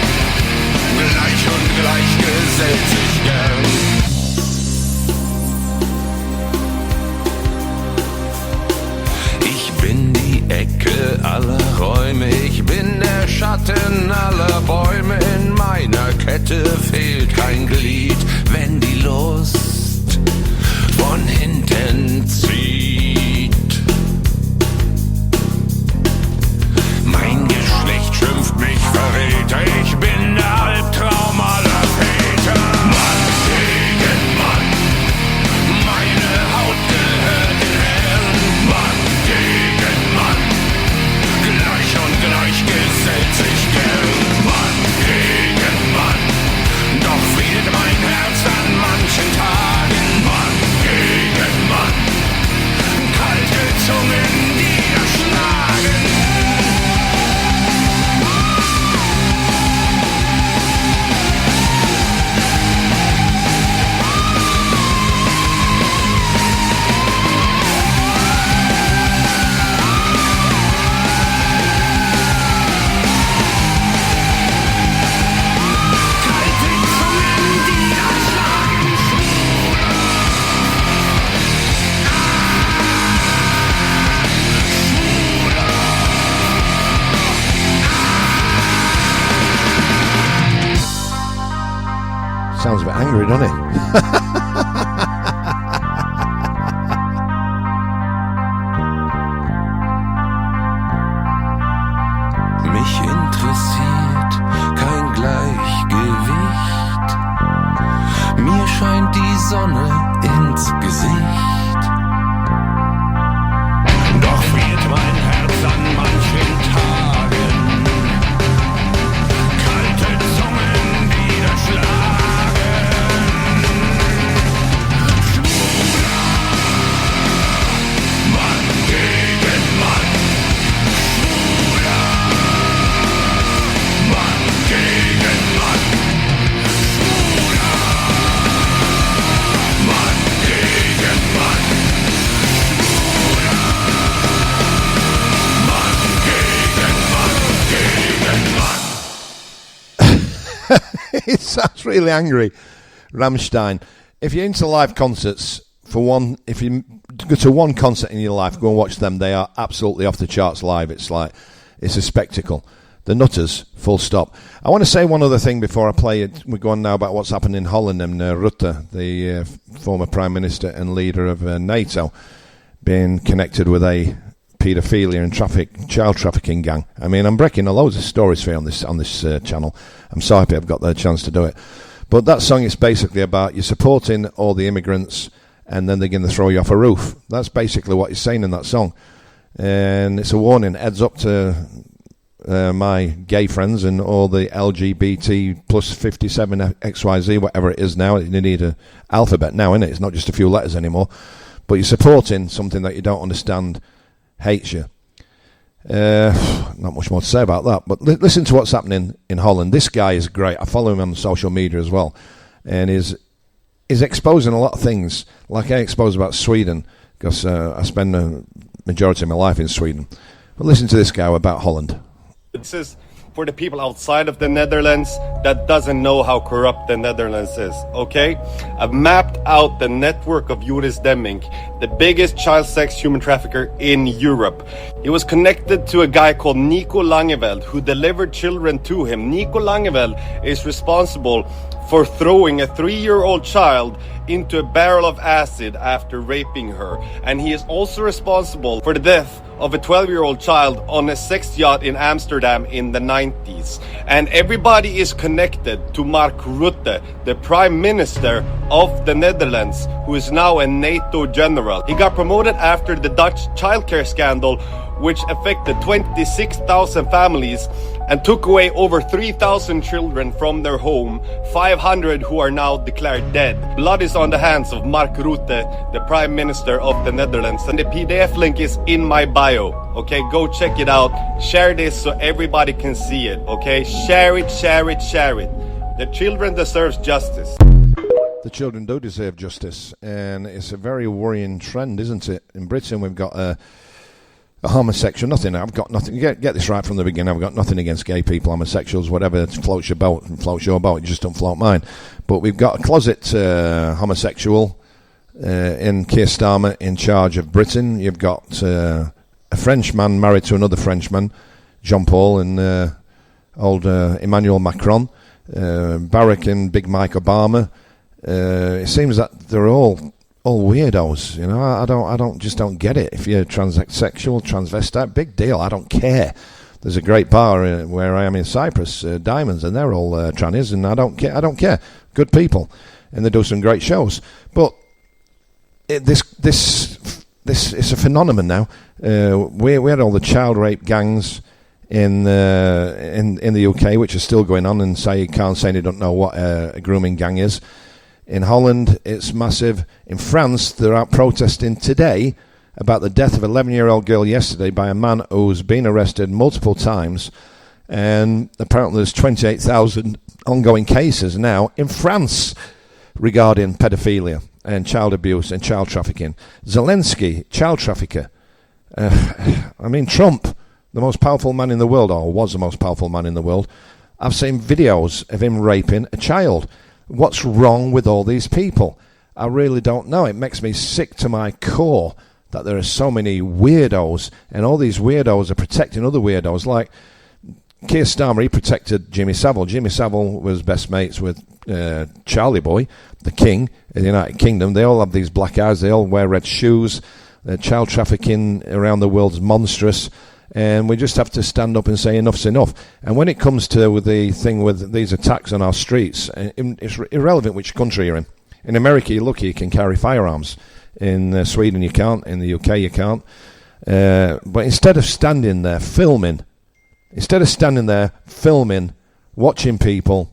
angry, doesn't he? Mich interessiert kein Gleichgewicht. Mir scheint die Sonne ins Gesicht. Doch friert mein Herz an manchen Tagen. Kalte Zungen niederschlagen. Schwuler Mann gegen Mann. Schwuler Mann gegen Mann. Schwuler Mann gegen Mann. Schwuler Mann gegen Mann gegen Mann. It sounds really angry. Rammstein. If you're into live concerts, if you go to one concert in your life, go and watch them. They are absolutely off the charts live. It's a spectacle. The Nutters, full stop. I want to say one other thing before I play it. We're going now about what's happened in Holland and Rutte, the former Prime Minister and leader of NATO, being connected with a paedophilia and child trafficking gang. I mean, I'm breaking loads of stories for you on this channel. I'm so happy I've got the chance to do it. But that song is basically about you supporting all the immigrants and then they're going to throw you off a roof. That's basically what he's saying in that song. And it's a warning, heads up to my gay friends and all the LGBT plus 57 XYZ, whatever it is now. You need an alphabet now, innit? It's not just a few letters anymore. But you're supporting something that you don't understand hates you. Not much more to say about that, but listen to what's happening in Holland. This guy is great. I follow him on social media as well, and is exposing a lot of things like I expose about Sweden, because I spend the majority of my life in Sweden. But listen to this guy about Holland. This is for the people outside of the Netherlands that doesn't know how corrupt the Netherlands is, okay? I've mapped out the network of Joris Demming, the biggest child sex human trafficker in Europe. He was connected to a guy called Nico Langeveld who delivered children to him. Nico Langeveld is responsible for throwing a 3-year-old child into a barrel of acid after raping her. And he is also responsible for the death of a 12-year-old child on a sex yacht in Amsterdam in the 90s. And everybody is connected to Mark Rutte, the Prime Minister of the Netherlands, who is now a NATO general. He got promoted after the Dutch childcare scandal, which affected 26,000 families and took away over 3,000 children from their home, 500 who are now declared dead. Blood is on the hands of Mark Rutte, the Prime Minister of the Netherlands. And the PDF link is in my bio, okay? Go check it out. Share this so everybody can see it, okay? Share it, share it, share it. The children deserve justice. The children do deserve justice, and it's a very worrying trend, isn't it? In Britain, we've got a homosexual, I've got nothing, get this right from the beginning, I've got nothing against gay people, homosexuals, whatever floats your boat, you just don't float mine. But we've got a closet homosexual in Keir Starmer in charge of Britain. You've got a Frenchman married to another Frenchman, Jean-Paul, and old Emmanuel Macron, Barack and Big Mike Obama. It seems that they're all weirdos, you know. I don't get it. If you're transsexual, transvestite, big deal. I don't care. There's a great bar where I am in Cyprus, Diamonds, and they're all trannies, and I don't care. Good people, and they do some great shows. But this is a phenomenon now. We had all the child rape gangs in the UK, which are still going on, and can't say they don't know what a grooming gang is. In Holland, it's massive. In France, they're out protesting today about the death of an 11-year-old girl yesterday by a man who's been arrested multiple times. And apparently there's 28,000 ongoing cases now in France regarding pedophilia and child abuse and child trafficking. Zelensky, child trafficker. Trump, the most powerful man in the world, or was the most powerful man in the world. I've seen videos of him raping a child. What's wrong with all these people? I really don't know. It makes me sick to my core that there are so many weirdos, and all these weirdos are protecting other weirdos. Like Keir Starmer, he protected Jimmy Savile. Jimmy Savile was best mates with Charlie Boy, the king in the United Kingdom. They all have these black eyes. They all wear red shoes. Child trafficking around the world is monstrous. And we just have to stand up and say enough's enough. And when it comes to the thing with these attacks on our streets, it's irrelevant which country you're in. In America, you're lucky you can carry firearms. In Sweden, you can't. In the UK, you can't. But instead of standing there filming, watching people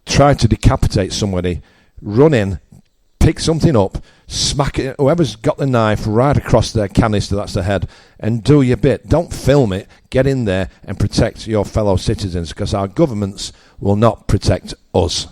try to decapitate somebody, run in, pick something up, smack it, whoever's got the knife right across their canister, that's the head, and do your bit. Don't film it. Get in there and protect your fellow citizens, because our governments will not protect us.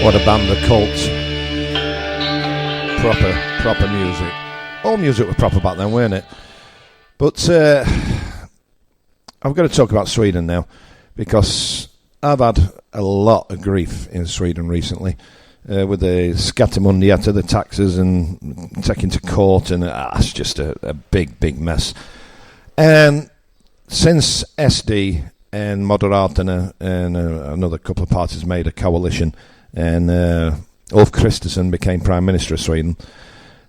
What a band, The Cult. Proper music. All music was proper back then, weren't it? But I've got to talk about Sweden now, because I've had a lot of grief in Sweden recently with the skattemundigheter, the taxes, and taking to court, and it's just a big mess. And since SD and Moderaterna and another couple of parties made a coalition, and Ulf Kristersson became Prime Minister of Sweden,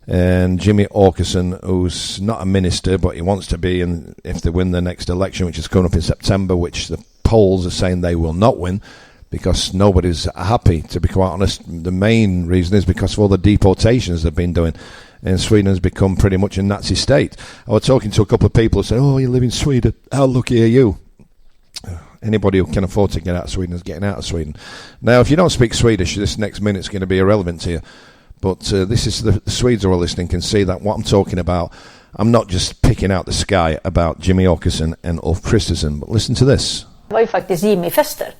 and Jimmy Åkesson, who's not a minister but he wants to be, and if they win the next election, which is coming up in September, which the polls are saying they will not win because nobody's happy, to be quite honest. The main reason is because of all the deportations they've been doing, and Sweden has become pretty much a Nazi state. I was talking to a couple of people who say, "Oh, you live in Sweden, how lucky are you?" Anybody who can afford to get out of Sweden is getting out of Sweden. Now, if you don't speak Swedish, this next minute's going to be irrelevant to you. But this is the Swedes who are listening can see that what I'm talking about, I'm not just picking out the sky about Jimmy Åkesson and Ulf Kristersson. But listen to this. Det var ju faktiskt Jimmy-fester.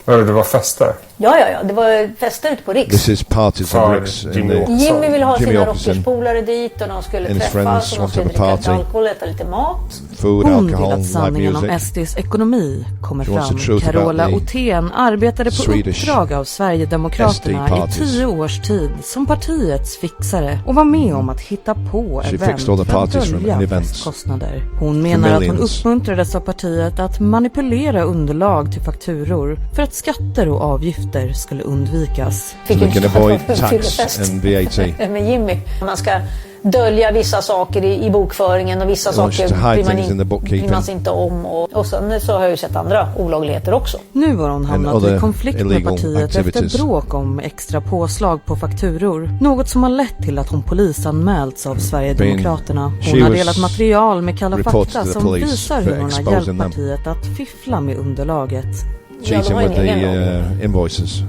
Det var fester? Ja, det var fester ute på Riks. This is parties and Riks. Jimmy vill ha sina rockerspolare dit och de skulle träffas och de skulle dricka lite alkohol, äta lite mat. Food, Hon vill alcohol, att sanningen om SDs ekonomi kommer fram. Carola Othén arbetade på uppdrag av Sverigedemokraterna i 10 års tid som partiets fixare och var med om att hitta på event för att dölja festkostnader. Hon menar att hon uppmuntrades av partiet att manipulera underlag till fakturor för att skatter och avgifter skulle undvikas. So they can avoid tax and VAT. Med Jimmy. Man ska dölja vissa saker i bokföringen och vissa saker bryr man sig inte om. Och sen så har jag ju sett andra olagligheter också. Nu har hon hamnat i konflikt med partiet efter bråk om extra påslag på fakturor. Något som har lett till att hon polisanmälts av Sverigedemokraterna. Hon har delat material med Kalla fakta som visar hur hon har hjälpt partiet att fiffla med underlaget. Cheating with the invoices.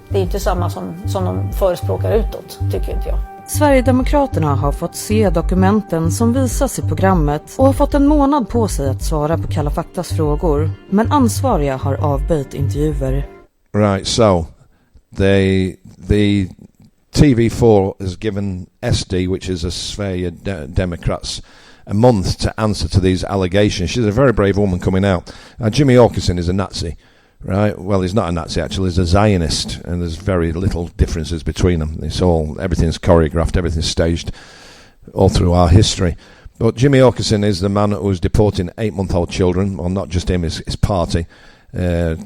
Det är inte samma som de förespråkar utåt, tycker inte jag. Sverigedemokraterna har fått se dokumenten som visas i programmet och har fått en månad på sig att svara på Kalla faktas frågor. Men ansvariga har avböjt intervjuer. Right, so the TV4 has given SD, which is a Sverigedemokrats, a month to answer to these allegations. She's a very brave woman coming out. Now, Jimmy Åkesson is a Nazi, right? Well, he's not a Nazi, actually. He's a Zionist, and there's very little differences between them. Everything's choreographed, everything's staged all through our history. But Jimmy Åkesson is the man who was deporting 8-month-old children, well, not just him, his party.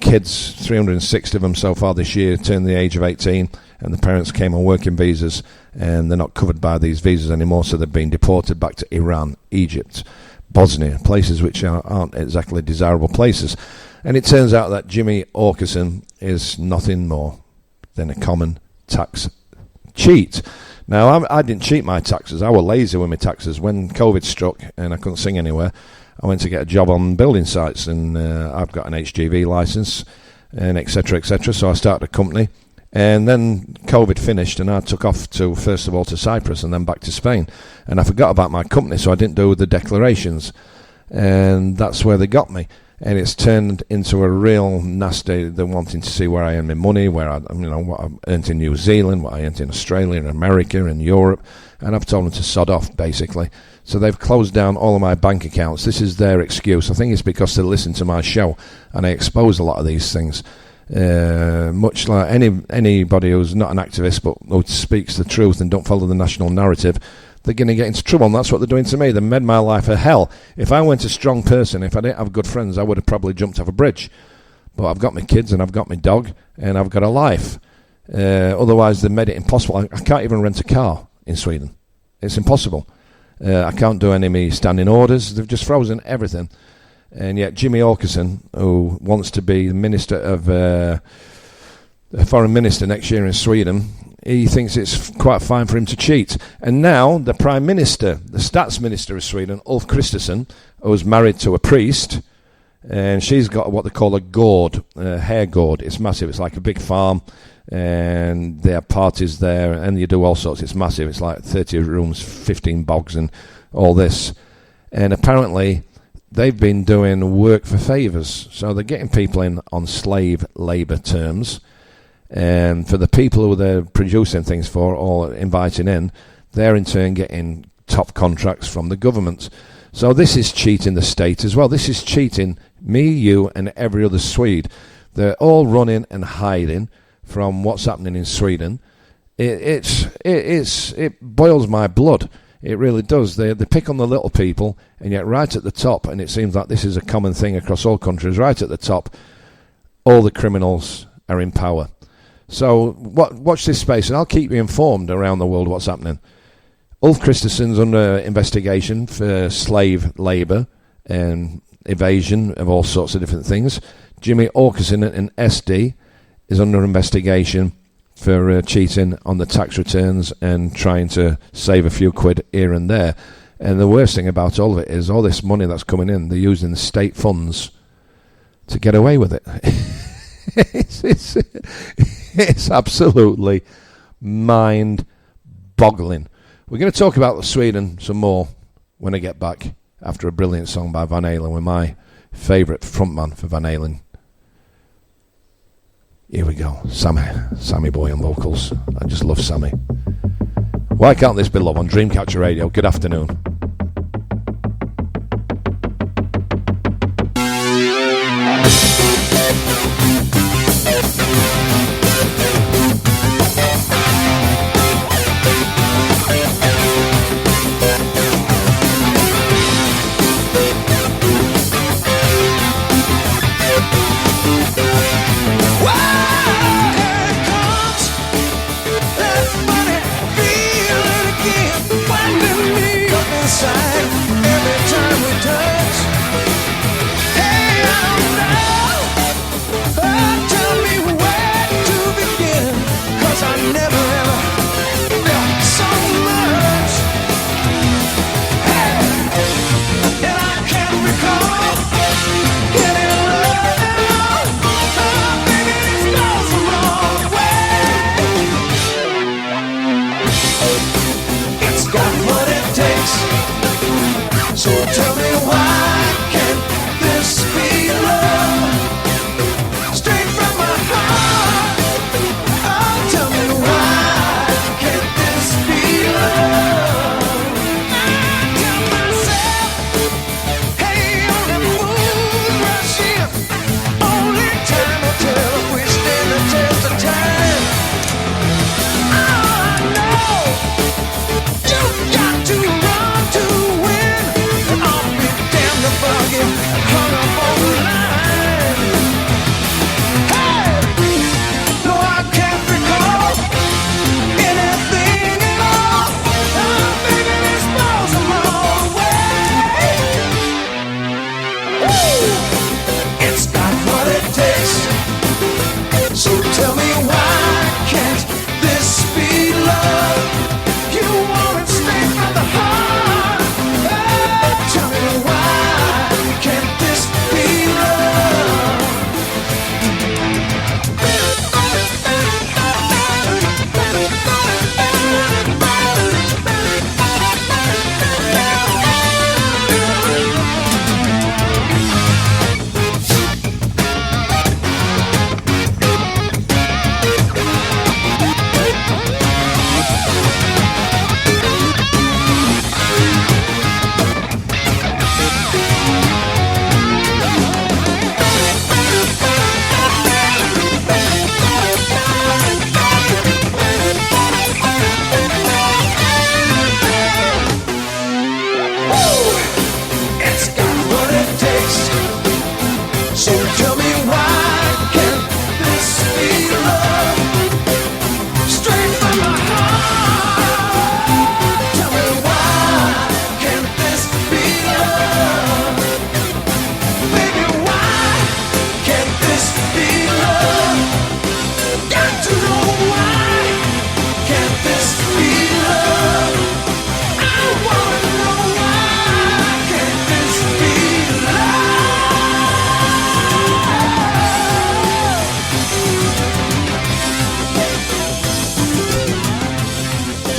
Kids, 360 of them so far this year, turned the age of 18, and the parents came on working visas, and they're not covered by these visas anymore, so they've been deported back to Iran, Egypt, Bosnia, places which aren't exactly desirable places. And it turns out that Jimmy Åkesson is nothing more than a common tax cheat. Now, I didn't cheat my taxes. I was lazy with my taxes. When COVID struck and I couldn't sing anywhere, I went to get a job on building sites, and I've got an HGV license, and etc., so I started a company. And then COVID finished, and I took off first of all to Cyprus and then back to Spain. And I forgot about my company, so I didn't do the declarations. And that's where they got me. And it's turned into a real nasty. They're wanting to see where I earn my money, what I earned in New Zealand, what I earned in Australia and America and Europe. And I've told them to sod off, basically. So they've closed down all of my bank accounts. This is their excuse. I think it's because they listen to my show, and I expose a lot of these things. Much like anybody who's not an activist but who speaks the truth and don't follow the national narrative, they're going to get into trouble, and that's what they're doing to me. They made my life a hell. If I weren't a strong person, if I didn't have good friends, I would have probably jumped off a bridge. But I've got my kids, and I've got my dog, and I've got a life. Otherwise, they made it impossible. I can't even rent a car in Sweden. It's impossible. I can't do any of me standing orders. They've just frozen everything. And yet Jimmy Åkesson, who wants to be the minister of a foreign minister next year in Sweden, he thinks it's quite fine for him to cheat. And now the prime minister, the statsminister of Sweden, Ulf Kristersson, who's married to a priest, and she's got what they call a gourd, a hair gourd. It's massive. It's like a big farm, and there are parties there, and you do all sorts. It's massive. It's like 30 rooms, 15 bogs, and all this. And apparently they've been doing work for favours. So they're getting people in on slave labour terms, And for the people who they're producing things for or inviting in, they're in turn getting top contracts from the government. So this is cheating the state as well. This is cheating me, you, and every other Swede. They're all running and hiding from what's happening in Sweden. It boils my blood. It really does. They pick on the little people, and yet right at the top, and it seems like this is a common thing across all countries, right at the top, all the criminals are in power. So watch this space, and I'll keep you informed around the world what's happening. Ulf Kristersson's under investigation for slave labour and evasion of all sorts of different things. Jimmy Åkesson in SD is under investigation for cheating on the tax returns and trying to save a few quid here and there. And the worst thing about all of it is all this money that's coming in, they're using the state funds to get away with it. It's absolutely mind-boggling. We're going to talk about Sweden some more when I get back after a brilliant song by Van Halen with my favourite frontman for Van Halen. Here we go. Sammy Boy on vocals. I just love Sammy. Why can't this be love on Dreamcatcher Radio? Good afternoon.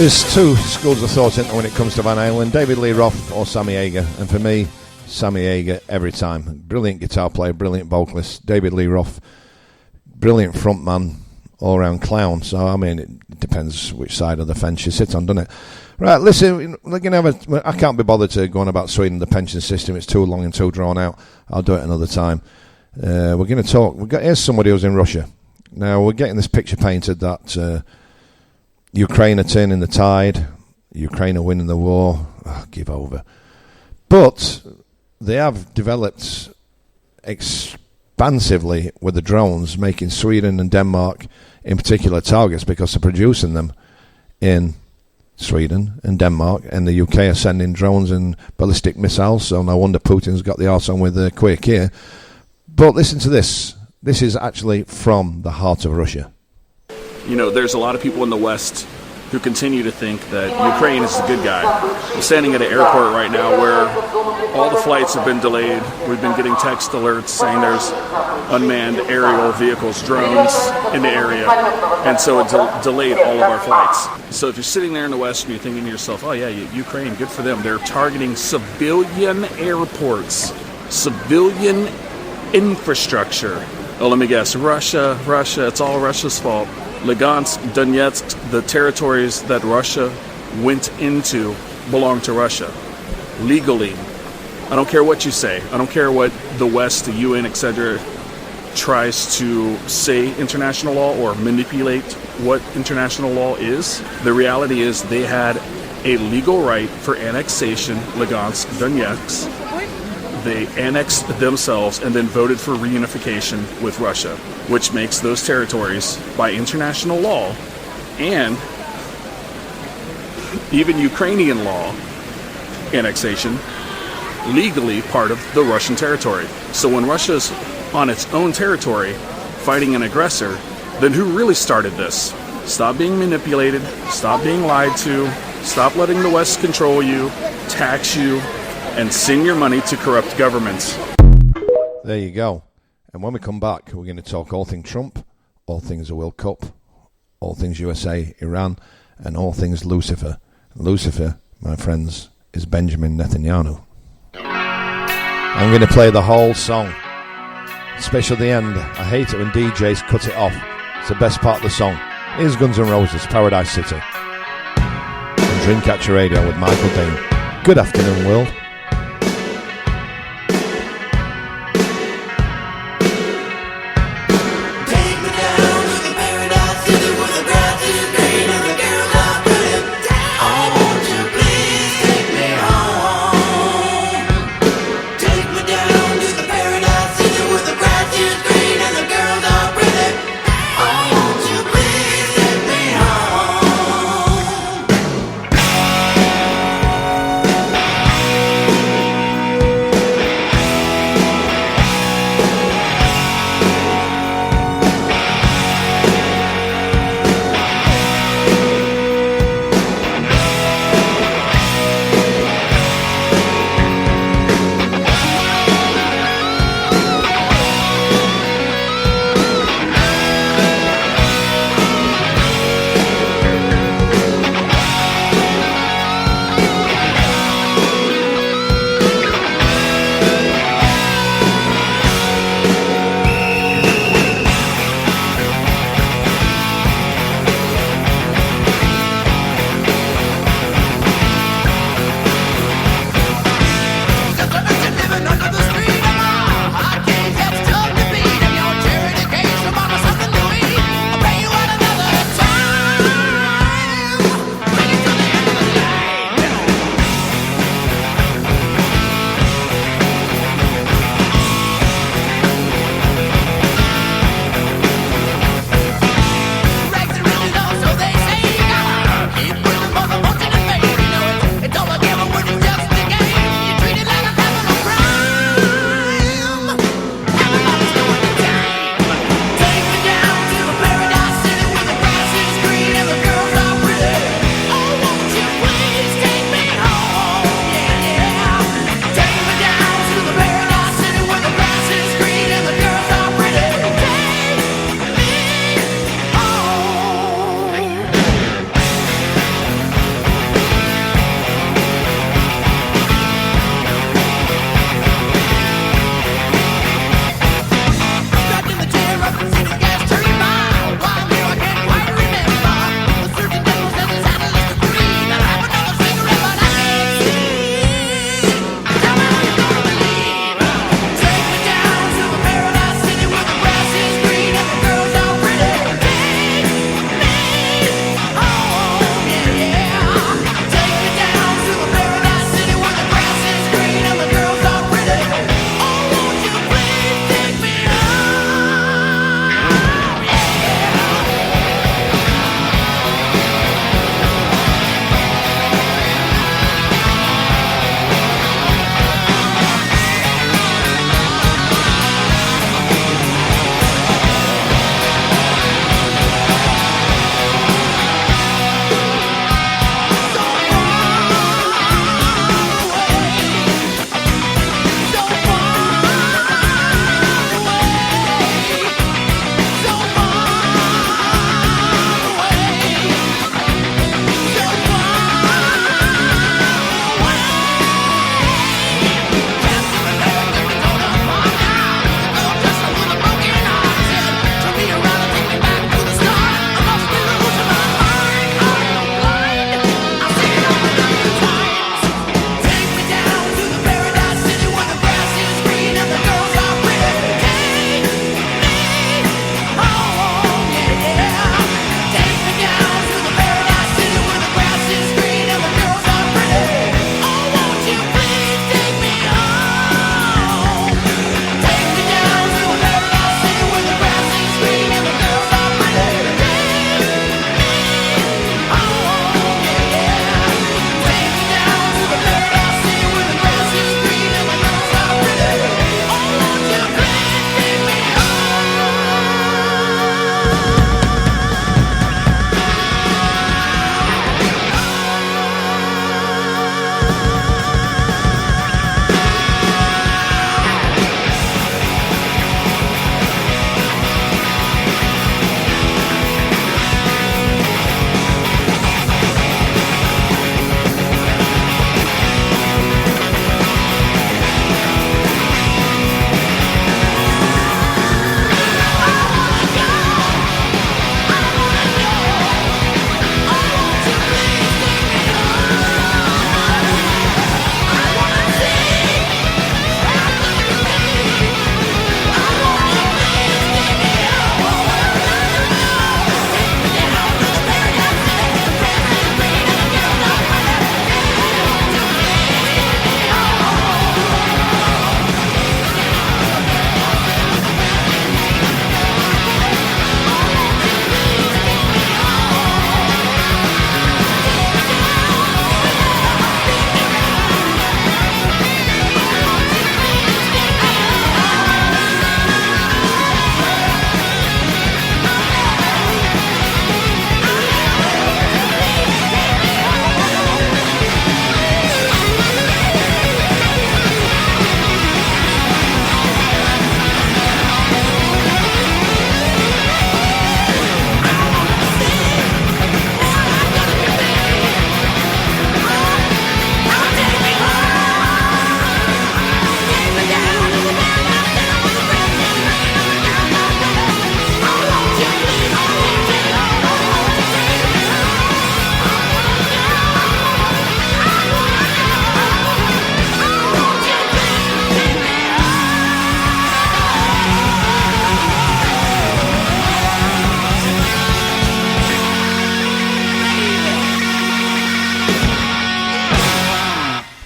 There's two schools of thought when it comes to Van Halen, David Lee Roth or Sammy Hagar. And for me, Sammy Hagar every time. Brilliant guitar player, brilliant vocalist. David Lee Roth, brilliant frontman, all-round clown. So, I mean, it depends which side of the fence you sit on, doesn't it? Right, listen, we're gonna have I can't be bothered to go on about Sweden, the pension system. It's too long and too drawn out. I'll do it another time. We're going to talk. Here's somebody who's in Russia. Now, we're getting this picture painted that Ukraine are turning the tide. Ukraine are winning the war. Oh, give over. But they have developed expansively with the drones, making Sweden and Denmark in particular targets because they're producing them in Sweden and Denmark, and the UK are sending drones and ballistic missiles, so no wonder Putin's got the arse on with the quake here. But listen to this. This is actually from the heart of Russia. You know, there's a lot of people in the West who continue to think that Ukraine is the good guy. I'm standing at an airport right now where all the flights have been delayed. We've been getting text alerts saying there's unmanned aerial vehicles, drones in the area, and so it delayed all of our flights. So if you're sitting there in the West and you're thinking to yourself, oh yeah, Ukraine, good for them. They're targeting civilian airports, civilian infrastructure. Oh, let me guess, Russia, it's all Russia's fault. Lugansk, Donetsk, the territories that Russia went into belong to Russia. Legally. I don't care what you say. I don't care what the West, the UN, etc. tries to say international law or manipulate what international law is. The reality is they had a legal right for annexation, Lugansk, Donetsk. They annexed themselves and then voted for reunification with Russia, which makes those territories, by international law and even Ukrainian law, annexation, legally part of the Russian territory. So when Russia's on its own territory fighting an aggressor, then who really started this? Stop being manipulated, stop being lied to, stop letting the West control you, tax you, and send your money to corrupt governments. There you go. And when we come back, we're going to talk all things Trump, all things the World Cup, all things USA, Iran, and all things Lucifer. Lucifer, my friends, is Benjamin Netanyahu. I'm going to play the whole song, especially the end. I hate it when DJs cut it off. It's the best part of the song. Here's Guns N' Roses, Paradise City. And Dreamcatcher Radio with Michael Dane. Good afternoon, world. Oh,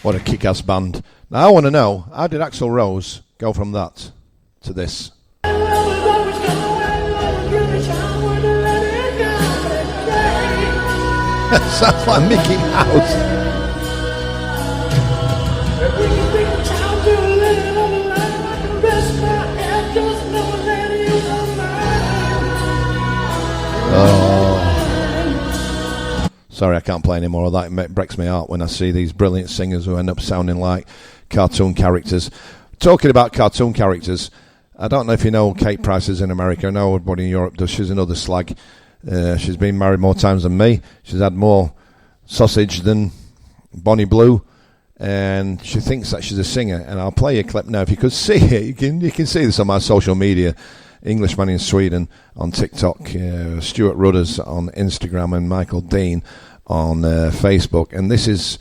What a kick-ass band. Now I want to know, how did Axl Rose go from that to this? Sounds like Mickey Mouse. Oh. Sorry, I can't play any more of that. It breaks my heart when I see these brilliant singers who end up sounding like cartoon characters. Talking about cartoon characters, I don't know if you know Kate Price is in America. I know everybody in Europe does. She's another slag. She's been married more times than me. She's had more sausage than Bonnie Blue, and she thinks that she's a singer. And I'll play a clip now. If you could see it, you can see this on my social media. Englishman in Sweden on TikTok, Stuart Rudders on Instagram, and Michael Dean on Facebook. And this is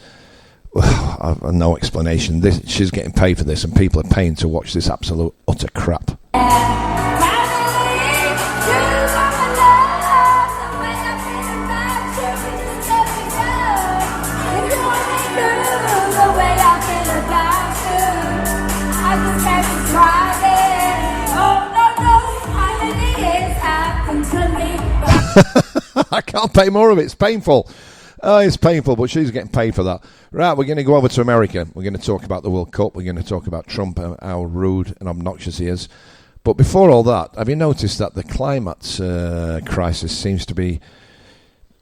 no explanation. She's getting paid for this, and people are paying to watch this absolute utter crap. I can't pay more of it. It's painful. It's painful, but she's getting paid for that. Right, we're going to go over to America. We're going to talk about the World Cup. We're going to talk about Trump, how rude and obnoxious he is. But before all that, have you noticed that the climate crisis seems to be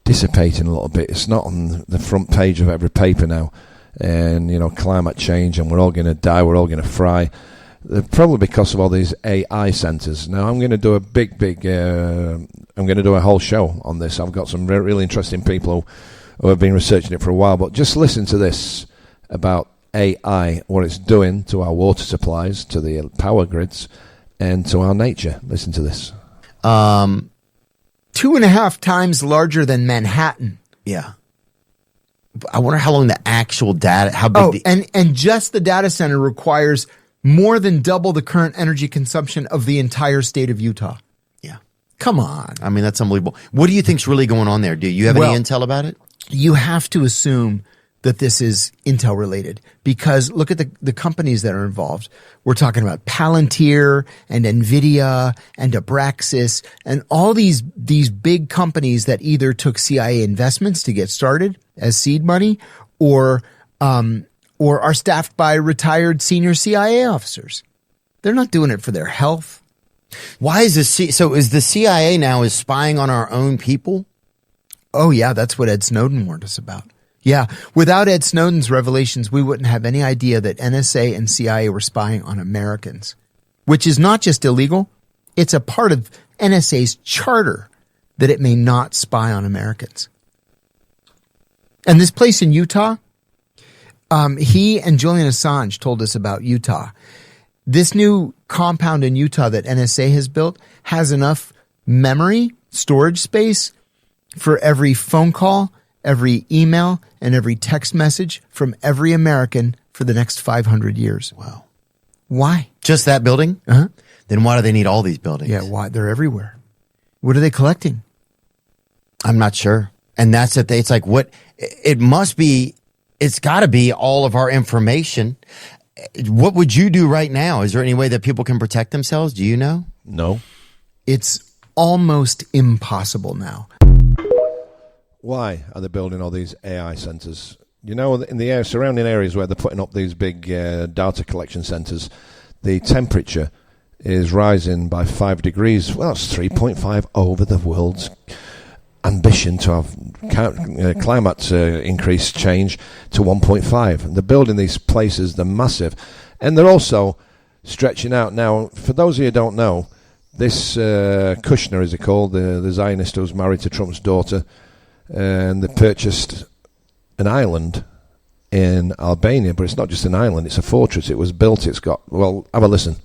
dissipating a little bit? It's not on the front page of every paper now. And, climate change, and we're all going to die, we're all going to fry. Probably because of all these AI centres. Now, I'm going to do a I'm going to do a whole show on this. I've got some really interesting people who have been researching it for a while. But just listen to this about AI, what it's doing to our water supplies, to the power grids, and to our nature. Listen to this. 2.5 times larger than Manhattan. Yeah. I wonder how long the actual data, how big and just the data center requires more than double the current energy consumption of the entire state of Utah. Yeah. Come on. I mean, that's unbelievable. What do you think's really going on there? Do you have any intel about it? You have to assume that this is Intel related, because look at the companies that are involved. We're talking about Palantir and NVIDIA and Abraxas and all these big companies that either took CIA investments to get started as seed money or are staffed by retired senior CIA officers. They're not doing it for their health. Why is so is the CIA now is spying on our own people? Oh yeah, that's what Ed Snowden warned us about. Yeah, without Ed Snowden's revelations, we wouldn't have any idea that NSA and CIA were spying on Americans, which is not just illegal. It's a part of NSA's charter that it may not spy on Americans. And this place in Utah, he and Julian Assange told us about Utah. This new compound in Utah that NSA has built has enough memory, storage space for every phone call, every email, and every text message from every American for the next 500 years. Wow. Why? Just that building? Uh-huh. Then why do they need all these buildings? Yeah, why? They're everywhere. What are they collecting? I'm not sure. And that's it. It's like what it must be. It's got to be all of our information. What would you do right now? Is there any way that people can protect themselves? Do you know? No. It's almost impossible now. Why are they building all these AI centres? In the surrounding areas where they're putting up these big data collection centres, the temperature is rising by 5 degrees. Well, that's 3.5 over the world's ambition to have climate increase change to 1.5. They're building these places, they're massive. And they're also stretching out. Now, for those of you who don't know, this Kushner, is he called, the Zionist who's married to Trump's daughter, and they purchased an island in Albania, but it's not just an island, it's a fortress. It was built, have a listen.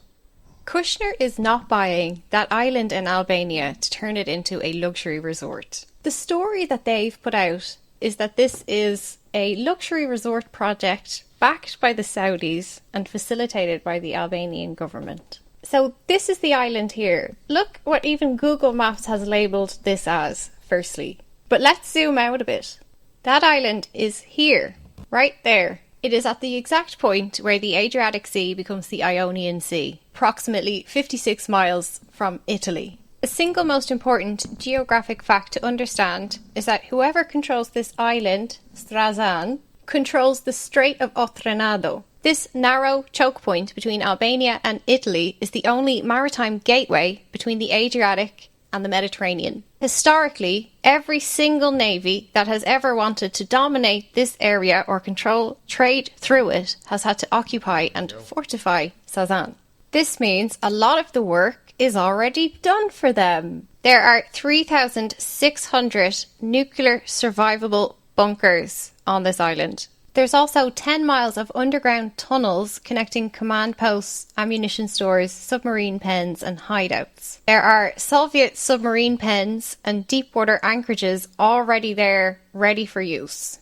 Kushner is not buying that island in Albania to turn it into a luxury resort. The story that they've put out is that this is a luxury resort project backed by the Saudis and facilitated by the Albanian government. So this is the island here. Look what even Google Maps has labelled this as, firstly. But let's zoom out a bit. That island is here, right there. It is at the exact point where the Adriatic Sea becomes the Ionian Sea, approximately 56 miles from Italy. The single most important geographic fact to understand is that whoever controls this island, Strazan, controls the Strait of Otranado. This narrow choke point between Albania and Italy is the only maritime gateway between the Adriatic and the Mediterranean. Historically, every single navy that has ever wanted to dominate this area or control trade through it has had to occupy and fortify Sazan. This means a lot of the work is already done for them. There are 3,600 nuclear survivable bunkers on this island. There's also 10 miles of underground tunnels connecting command posts, ammunition stores, submarine pens and hideouts. There are Soviet submarine pens and deep-water anchorages already there, ready for use.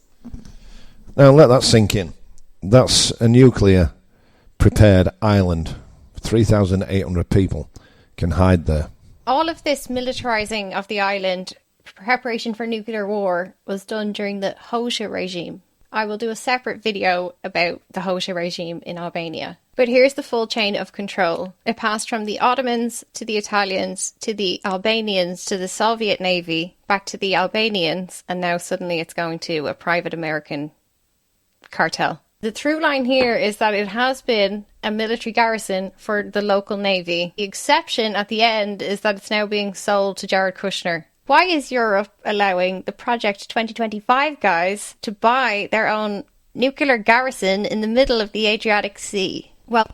Now let that sink in. That's a nuclear prepared island. 3,800 people can hide there. All of this militarising of the island, preparation for nuclear war, was done during the Hoxha regime. I will do a separate video about the Hoxha regime in Albania. But here's the full chain of control. It passed from the Ottomans to the Italians to the Albanians to the Soviet Navy, back to the Albanians, and now suddenly it's going to a private American cartel. The through line here is that it has been a military garrison for the local navy. The exception at the end is that it's now being sold to Jared Kushner. Why is Europe allowing the Project 2025 guys to buy their own nuclear garrison in the middle of the Adriatic Sea? Well,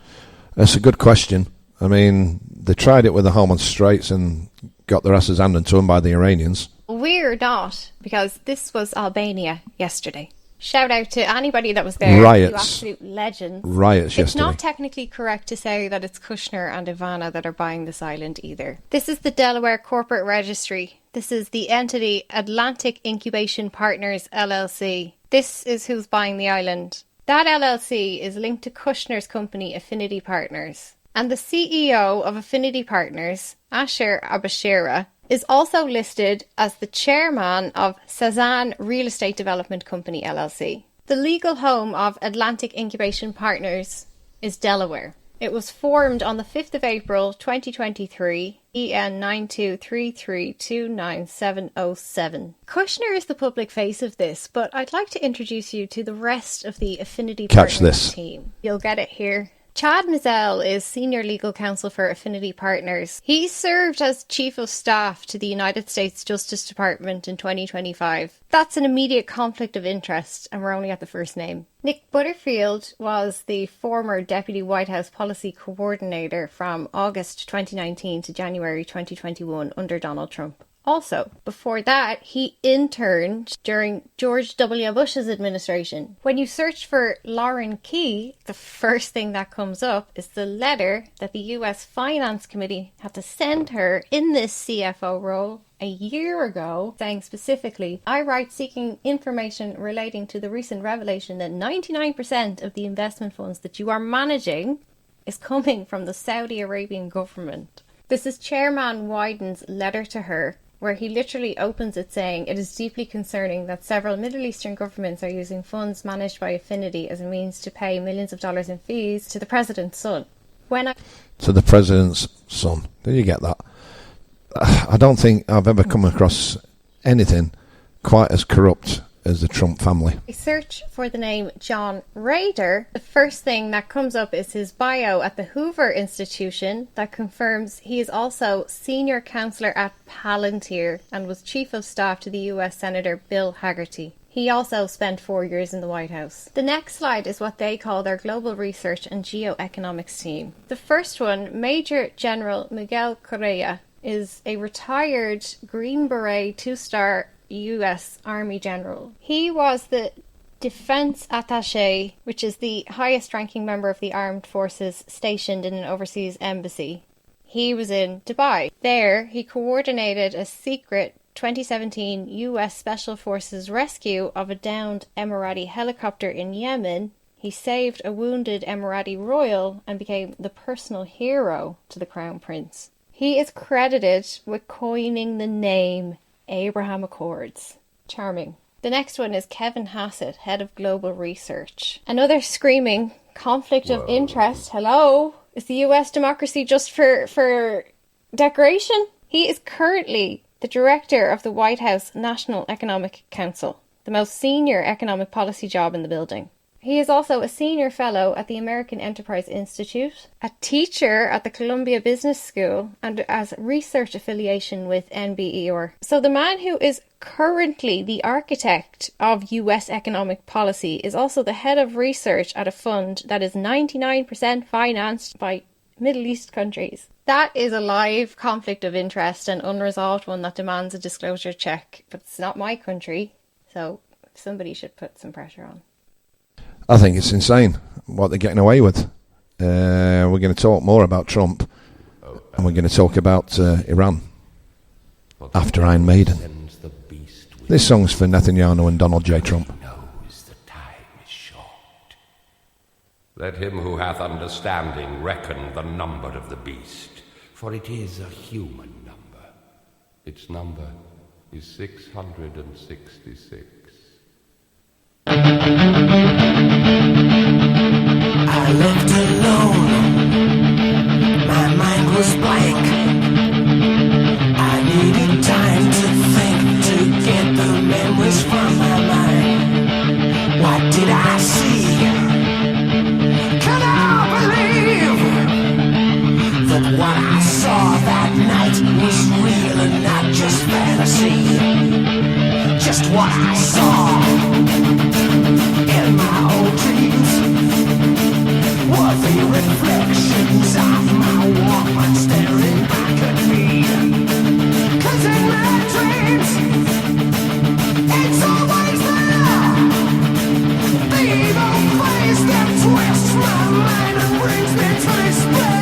that's a good question. I mean, they tried it with the Hormuz Straits and got their asses handed to them by the Iranians. We're not, because this was Albania yesterday. Shout out to anybody that was there. Riots. You absolute legends. Riots yesterday. It's not technically correct to say that it's Kushner and Ivana that are buying this island either. This is the Delaware Corporate Registry. This is the entity Atlantic Incubation Partners LLC. This is who's buying the island. That LLC is linked to Kushner's company Affinity Partners. And the CEO of Affinity Partners, Asher Abashira, is also listed as the chairman of Sazan Real Estate Development Company LLC. The legal home of Atlantic Incubation Partners is Delaware. It was formed on the 5th of April 2023, EN 9233299707. Kushner is the public face of this, but I'd like to introduce you to the rest of the Affinity Partners team. You'll get it here. Chad Mizell is Senior Legal Counsel for Affinity Partners. He served as Chief of Staff to the United States Justice Department in 2025. That's an immediate conflict of interest, and we're only at the first name. Nick Butterfield was the former Deputy White House Policy Coordinator from August 2019 to January 2021 under Donald Trump. Also, before that, he interned during George W. Bush's administration. When you search for Lauren Key, the first thing that comes up is the letter that the US Finance Committee had to send her in this CFO role a year ago, saying specifically, I write seeking information relating to the recent revelation that 99% of the investment funds that you are managing is coming from the Saudi Arabian government. This is Chairman Wyden's letter to her, where he literally opens it saying, it is deeply concerning that several Middle Eastern governments are using funds managed by Affinity as a means to pay millions of dollars in fees to the president's son. To the president's son. Did you get that? I don't think I've ever come across anything quite as corrupt as the Trump family. I search for the name John Rader. The first thing that comes up is his bio at the Hoover Institution that confirms he is also senior counselor at Palantir and was chief of staff to the US Senator Bill Hagerty. He also spent 4 years in the White House. The next slide is what they call their Global Research and Geoeconomics team. The first one, Major General Miguel Correa, is a retired Green Beret 2-star US Army General. He was the Defense Attaché, which is the highest ranking member of the armed forces stationed in an overseas embassy. He was in Dubai. There, he coordinated a secret 2017 US Special Forces rescue of a downed Emirati helicopter in Yemen. He saved a wounded Emirati royal and became the personal hero to the Crown Prince. He is credited with coining the name Abraham Accords. Charming. The next one is Kevin Hassett, head of global research. Another screaming conflict of interest. Hello? Is the US democracy just for decoration? He is currently the director of the White House National Economic Council, the most senior economic policy job in the building. He is also a senior fellow at the American Enterprise Institute, a teacher at the Columbia Business School, and has research affiliation with NBER. So the man who is currently the architect of US economic policy is also the head of research at a fund that is 99% financed by Middle East countries. That is a live conflict of interest, an unresolved one that demands a disclosure check. But it's not my country, so somebody should put some pressure on. I think it's insane what they're getting away with. We're going to talk more about Trump, and we're going to talk about Iran after Iron Maiden. This song's for Netanyahu and Donald J. Trump. Let him who hath understanding reckon the number of the beast, for it is a human number. Its number is 666. I left alone. My mind was blank. I needed time to think, to get the memories from my mind. What did I see? Can I believe that what I saw that night was real and not just fantasy? Just what I saw in my old dreams were the reflections of my Walkman staring back at me. 'Cause in my dreams, it's always there, the evil face that twists my mind and brings me to despair.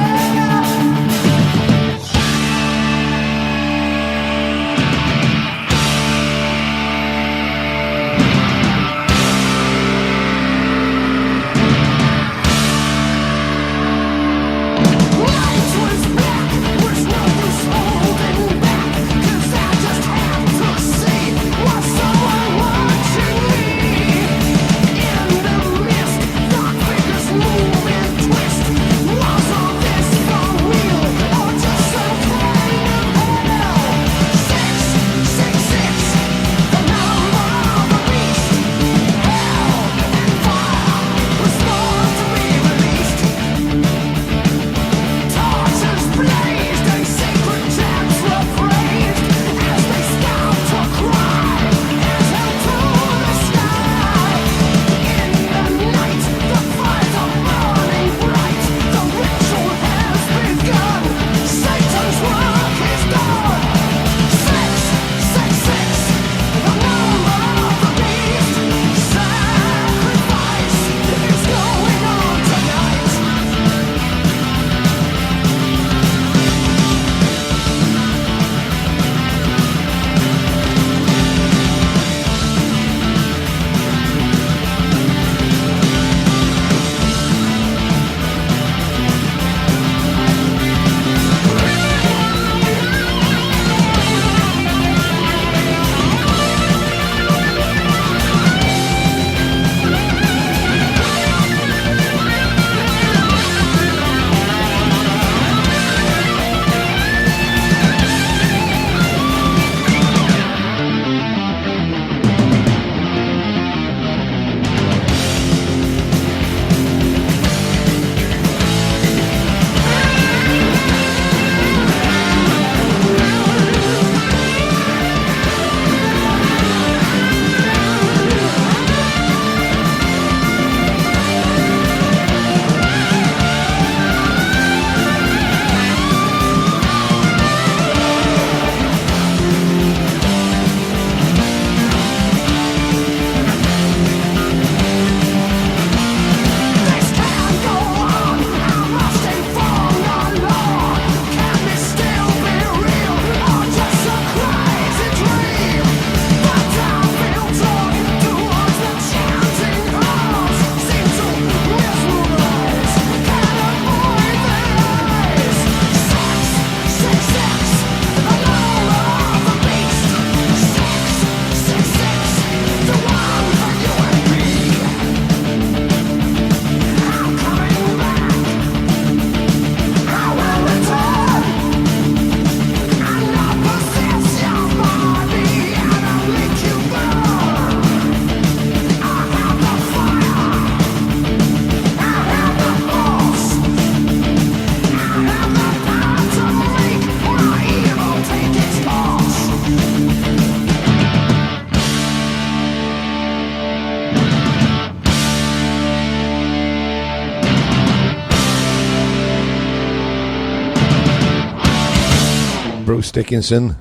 Bruce Dickinson,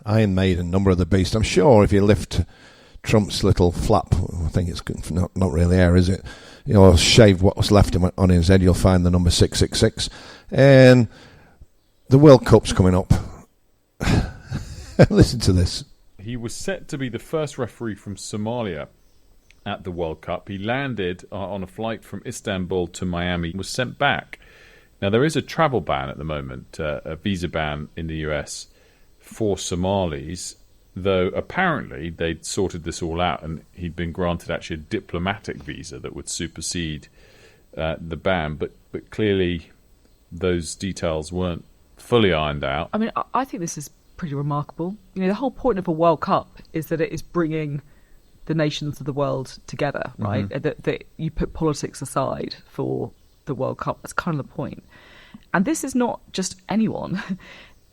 Iron Maiden, Number of the Beast. I'm sure if you lift Trump's little flap, I think it's not really air, is it? You know, shave what was left on his head, you'll find the number 666. And the World Cup's coming up. Listen to this. He was set to be the first referee from Somalia at the World Cup. He landed on a flight from Istanbul to Miami and was sent back. Now, there is a travel ban at the moment, a visa ban in the US for Somalis, though apparently they'd sorted this all out and he'd been granted actually a diplomatic visa that would supersede the ban. But clearly those details weren't fully ironed out. I mean, I think this is pretty remarkable. You know, the whole point of a World Cup is that it is bringing the nations of the world together, right? Mm-hmm. That you put politics aside for the World Cup. That's kind of the point. And this is not just anyone.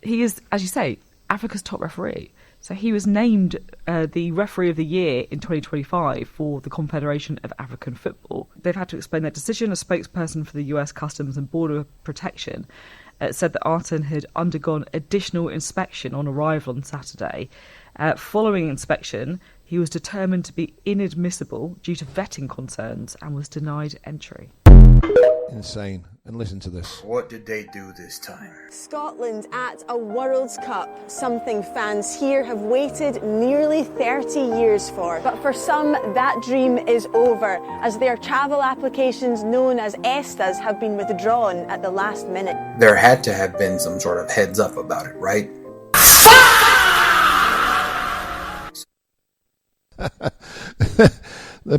He is, as you say, Africa's top referee. So he was named the referee of the year in 2025 for the Confederation of African Football. They've had to explain their decision. A spokesperson for the US Customs and Border Protection said that Arten had undergone additional inspection on arrival on Saturday. Following inspection, he was determined to be inadmissible due to vetting concerns and was denied entry. Insane. And listen to this. What did they do this time? Scotland at a World Cup, something fans here have waited nearly 30 years for. But for some, that dream is over, as their travel applications known as ESTAs have been withdrawn at the last minute. There had to have been some sort of heads up about it, right?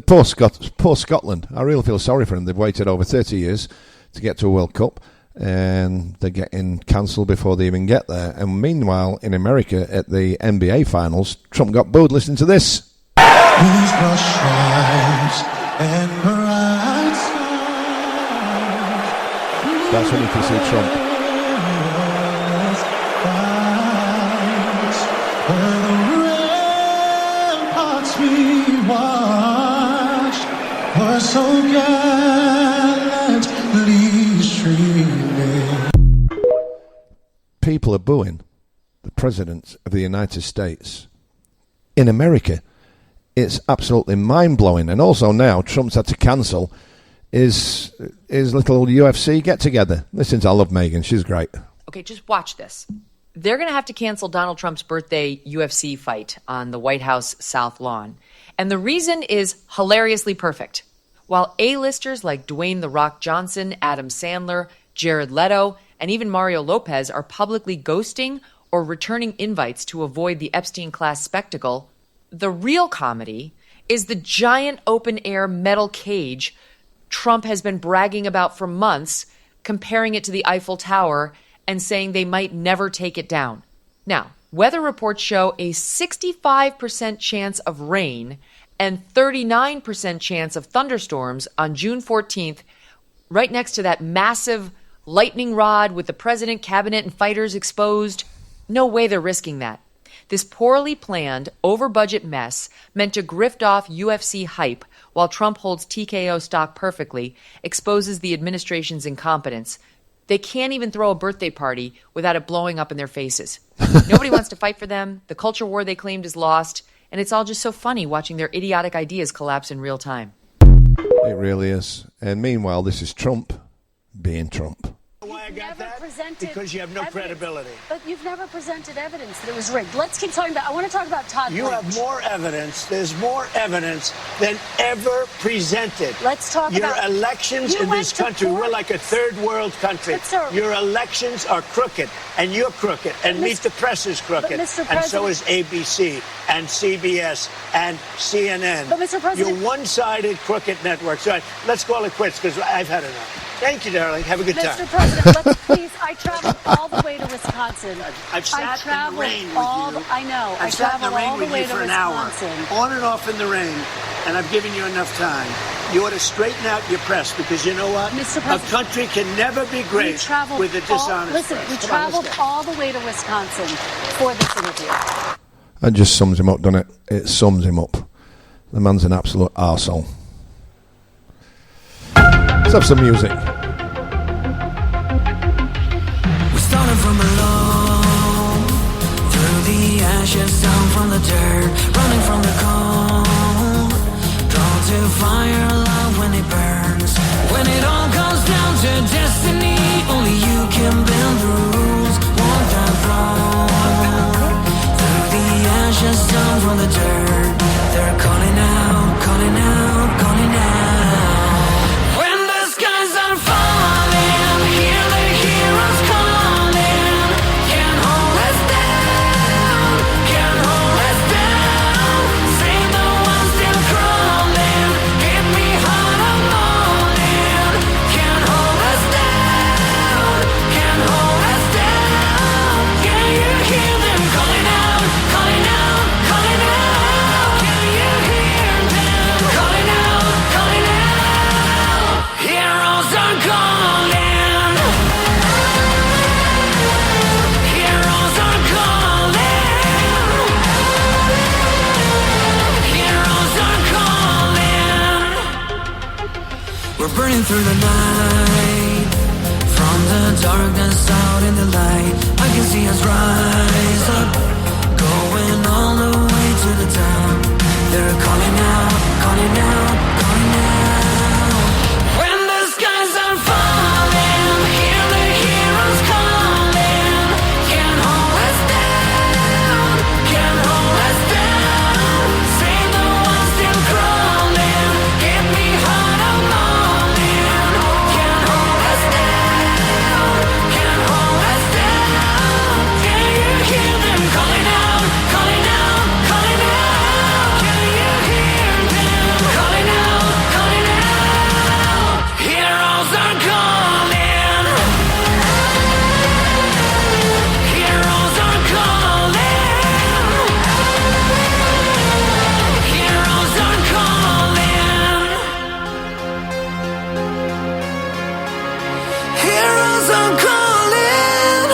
Poor Scotland. I really feel sorry for them. They've waited over 30 years to get to a World Cup, and they're getting cancelled before they even get there. And meanwhile, in America, at the NBA Finals, Trump got booed. Listen to this. That's when you can see Trump. So gallantly streaming. People are booing the President of the United States. In America, it's absolutely mind-blowing. And also now, Trump's had to cancel his little UFC get-together. Listen to I love Meghan. She's great. Okay, just watch this. They're going to have to cancel Donald Trump's birthday UFC fight on the White House South Lawn. And the reason is hilariously perfect. While A-listers like Dwayne "The Rock" Johnson, Adam Sandler, Jared Leto, and even Mario Lopez are publicly ghosting or returning invites to avoid the Epstein-class spectacle, the real comedy is the giant open-air metal cage Trump has been bragging about for months, comparing it to the Eiffel Tower and saying they might never take it down. Now, weather reports show a 65% chance of rain and 39% chance of thunderstorms on June 14th, right next to that massive lightning rod with the president, cabinet, and fighters exposed. No way they're risking that. This poorly planned, over-budget mess meant to grift off UFC hype while Trump holds TKO stock perfectly exposes the administration's incompetence. They can't even throw a birthday party without it blowing up in their faces. Nobody wants to fight for them. The culture war they claimed is lost. And it's all just so funny watching their idiotic ideas collapse in real time. It really is. And meanwhile, this is Trump being Trump. Why I got that? Because you have no credibility. But you've never presented evidence that it was rigged. Let's keep talking about. I want to talk about Todd. You Blanche. have more evidence. There's more evidence than ever presented. Let's talk your about elections in this country. We're like a third world country. Your elections are crooked, and you're crooked, and Meet the Press is crooked, and so is ABC and CBS and CNN. But Mr. President, you're one-sided crooked networks. So let's call it quits because I've had enough. Thank you, darling. Have a good time. Mr. President, please, I traveled all the way to Wisconsin. I've sat in the rain with you. I know. I've sat in the rain with you for an hour, on and off in the rain, and I've given you enough time. You ought to straighten out your press because you know what? Mr. President, a country can never be great with a dishonest press. We traveled all the way to Wisconsin for this interview. That just sums him up, doesn't it? It sums him up. The man's an absolute arsehole. Let's have some music. We started from a long We're burning through the night. From the darkness out in the light, I can see us rise up, going all the way to the top. They're calling out, calling out, calling out. When the skies are falling, hear the heroes calling. Can't hold us down, can't hold us down. Save the ones still crawling, give me heart of morning. Can't hold us down, can't hold us down. Can you hear them calling out, calling out, calling out? Can you hear them calling out, calling out? Heroes are calling. Heroes are calling. Heroes are calling. Heroes are calling.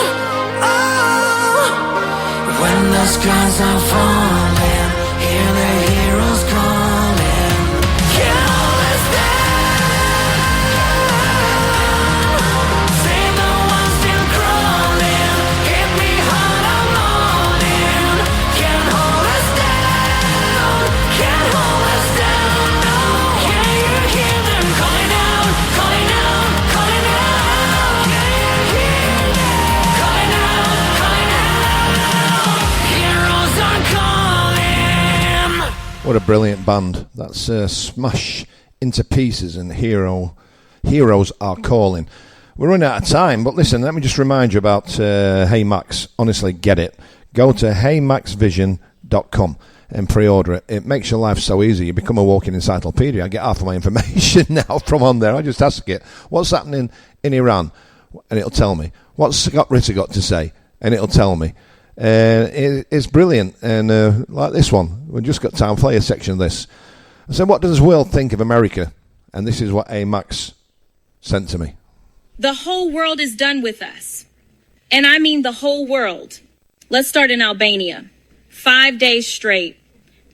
Oh, when the skies are falling, hear the heroes calling. Can't hold us down. Save the ones still crawling. Give me heart of morning. Can't hold us down. Can't hold us down. No. Can you hear them calling out, calling out, calling out? Can you hear them calling out, calling out? Heroes are calling. What a brilliant band. That's Smash Into Pieces and Heroes Are Calling. We're running out of time, but listen, let me just remind you about Hey Max. Honestly, get it. Go to heymaxvision.com and pre-order it. It makes your life so easy. You become a walking encyclopedia. I get half of my information now from on there. I just ask it, what's happening in Iran? And it'll tell me. What's Scott Ritter got to say? And it'll tell me. It's brilliant. And like this one, we've just got time to play a section of this. I said, what does the world think of America? And this is what A. Max sent to me. The whole world is done with us. And I mean the whole world. Let's start in Albania. 5 days straight.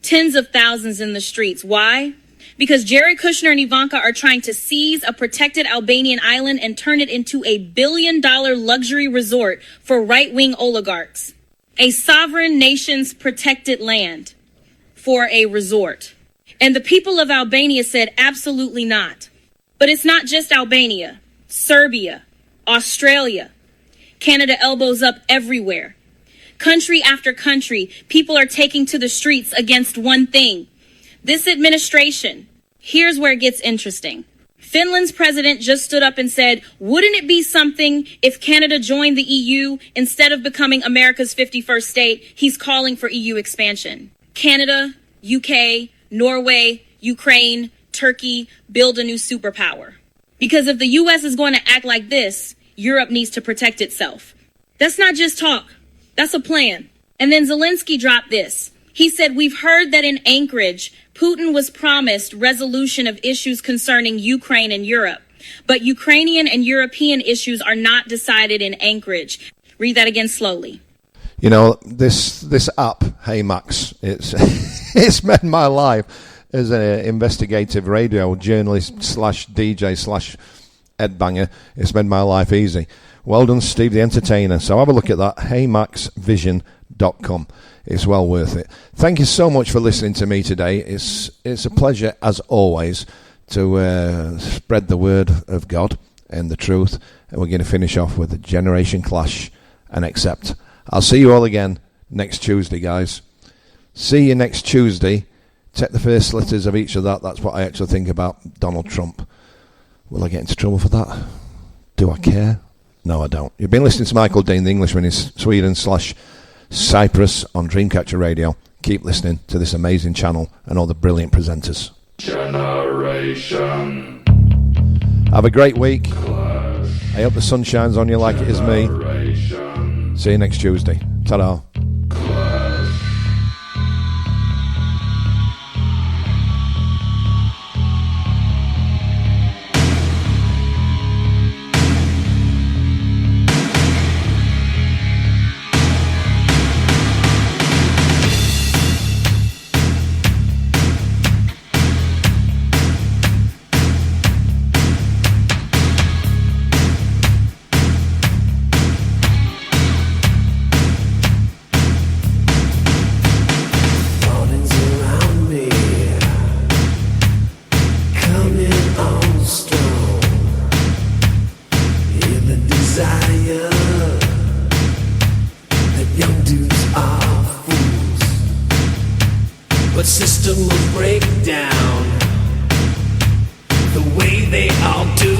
Tens of thousands in the streets. Why? Because Jared Kushner and Ivanka are trying to seize a protected Albanian island and turn it into a $1 billion luxury resort for right-wing oligarchs. A sovereign nation's protected land for a resort. And the people of Albania said absolutely not. But it's not just Albania. Serbia, Australia, Canada elbows up everywhere. Country after country, people are taking to the streets against one thing. This administration, here's where it gets interesting. Finland's president just stood up and said, wouldn't it be something if Canada joined the EU instead of becoming America's 51st state? He's calling for EU expansion. Canada, UK, Norway, Ukraine, Turkey, build a new superpower. Because if the US is going to act like this, Europe needs to protect itself. That's not just talk. That's a plan. And then Zelensky dropped this. He said, we've heard that in Anchorage, Putin was promised resolution of issues concerning Ukraine and Europe. But Ukrainian and European issues are not decided in Anchorage. Read that again slowly. You know, this app, Hey Max, it's made my life as an investigative radio journalist slash DJ slash headbanger. It's made my life easy. Well done, Steve the Entertainer. So have a look at that, heymaxvision.com. It's well worth it. Thank you so much for listening to me today. It's a pleasure, as always, to spread the word of God and the truth. And we're going to finish off with a Generation Clash and Accept. I'll see you all again next Tuesday, guys. See you next Tuesday. Take the first letters of each of that. That's what I actually think about Donald Trump. Will I get into trouble for that? Do I care? No, I don't. You've been listening to Michael Dean, the Englishman in Sweden / Cyprus on Dreamcatcher Radio. Keep listening to this amazing channel and all the brilliant presenters. Generation. Have a great week. I hope the sun shines on you like it is me. See you next Tuesday. Ta-da. I'll do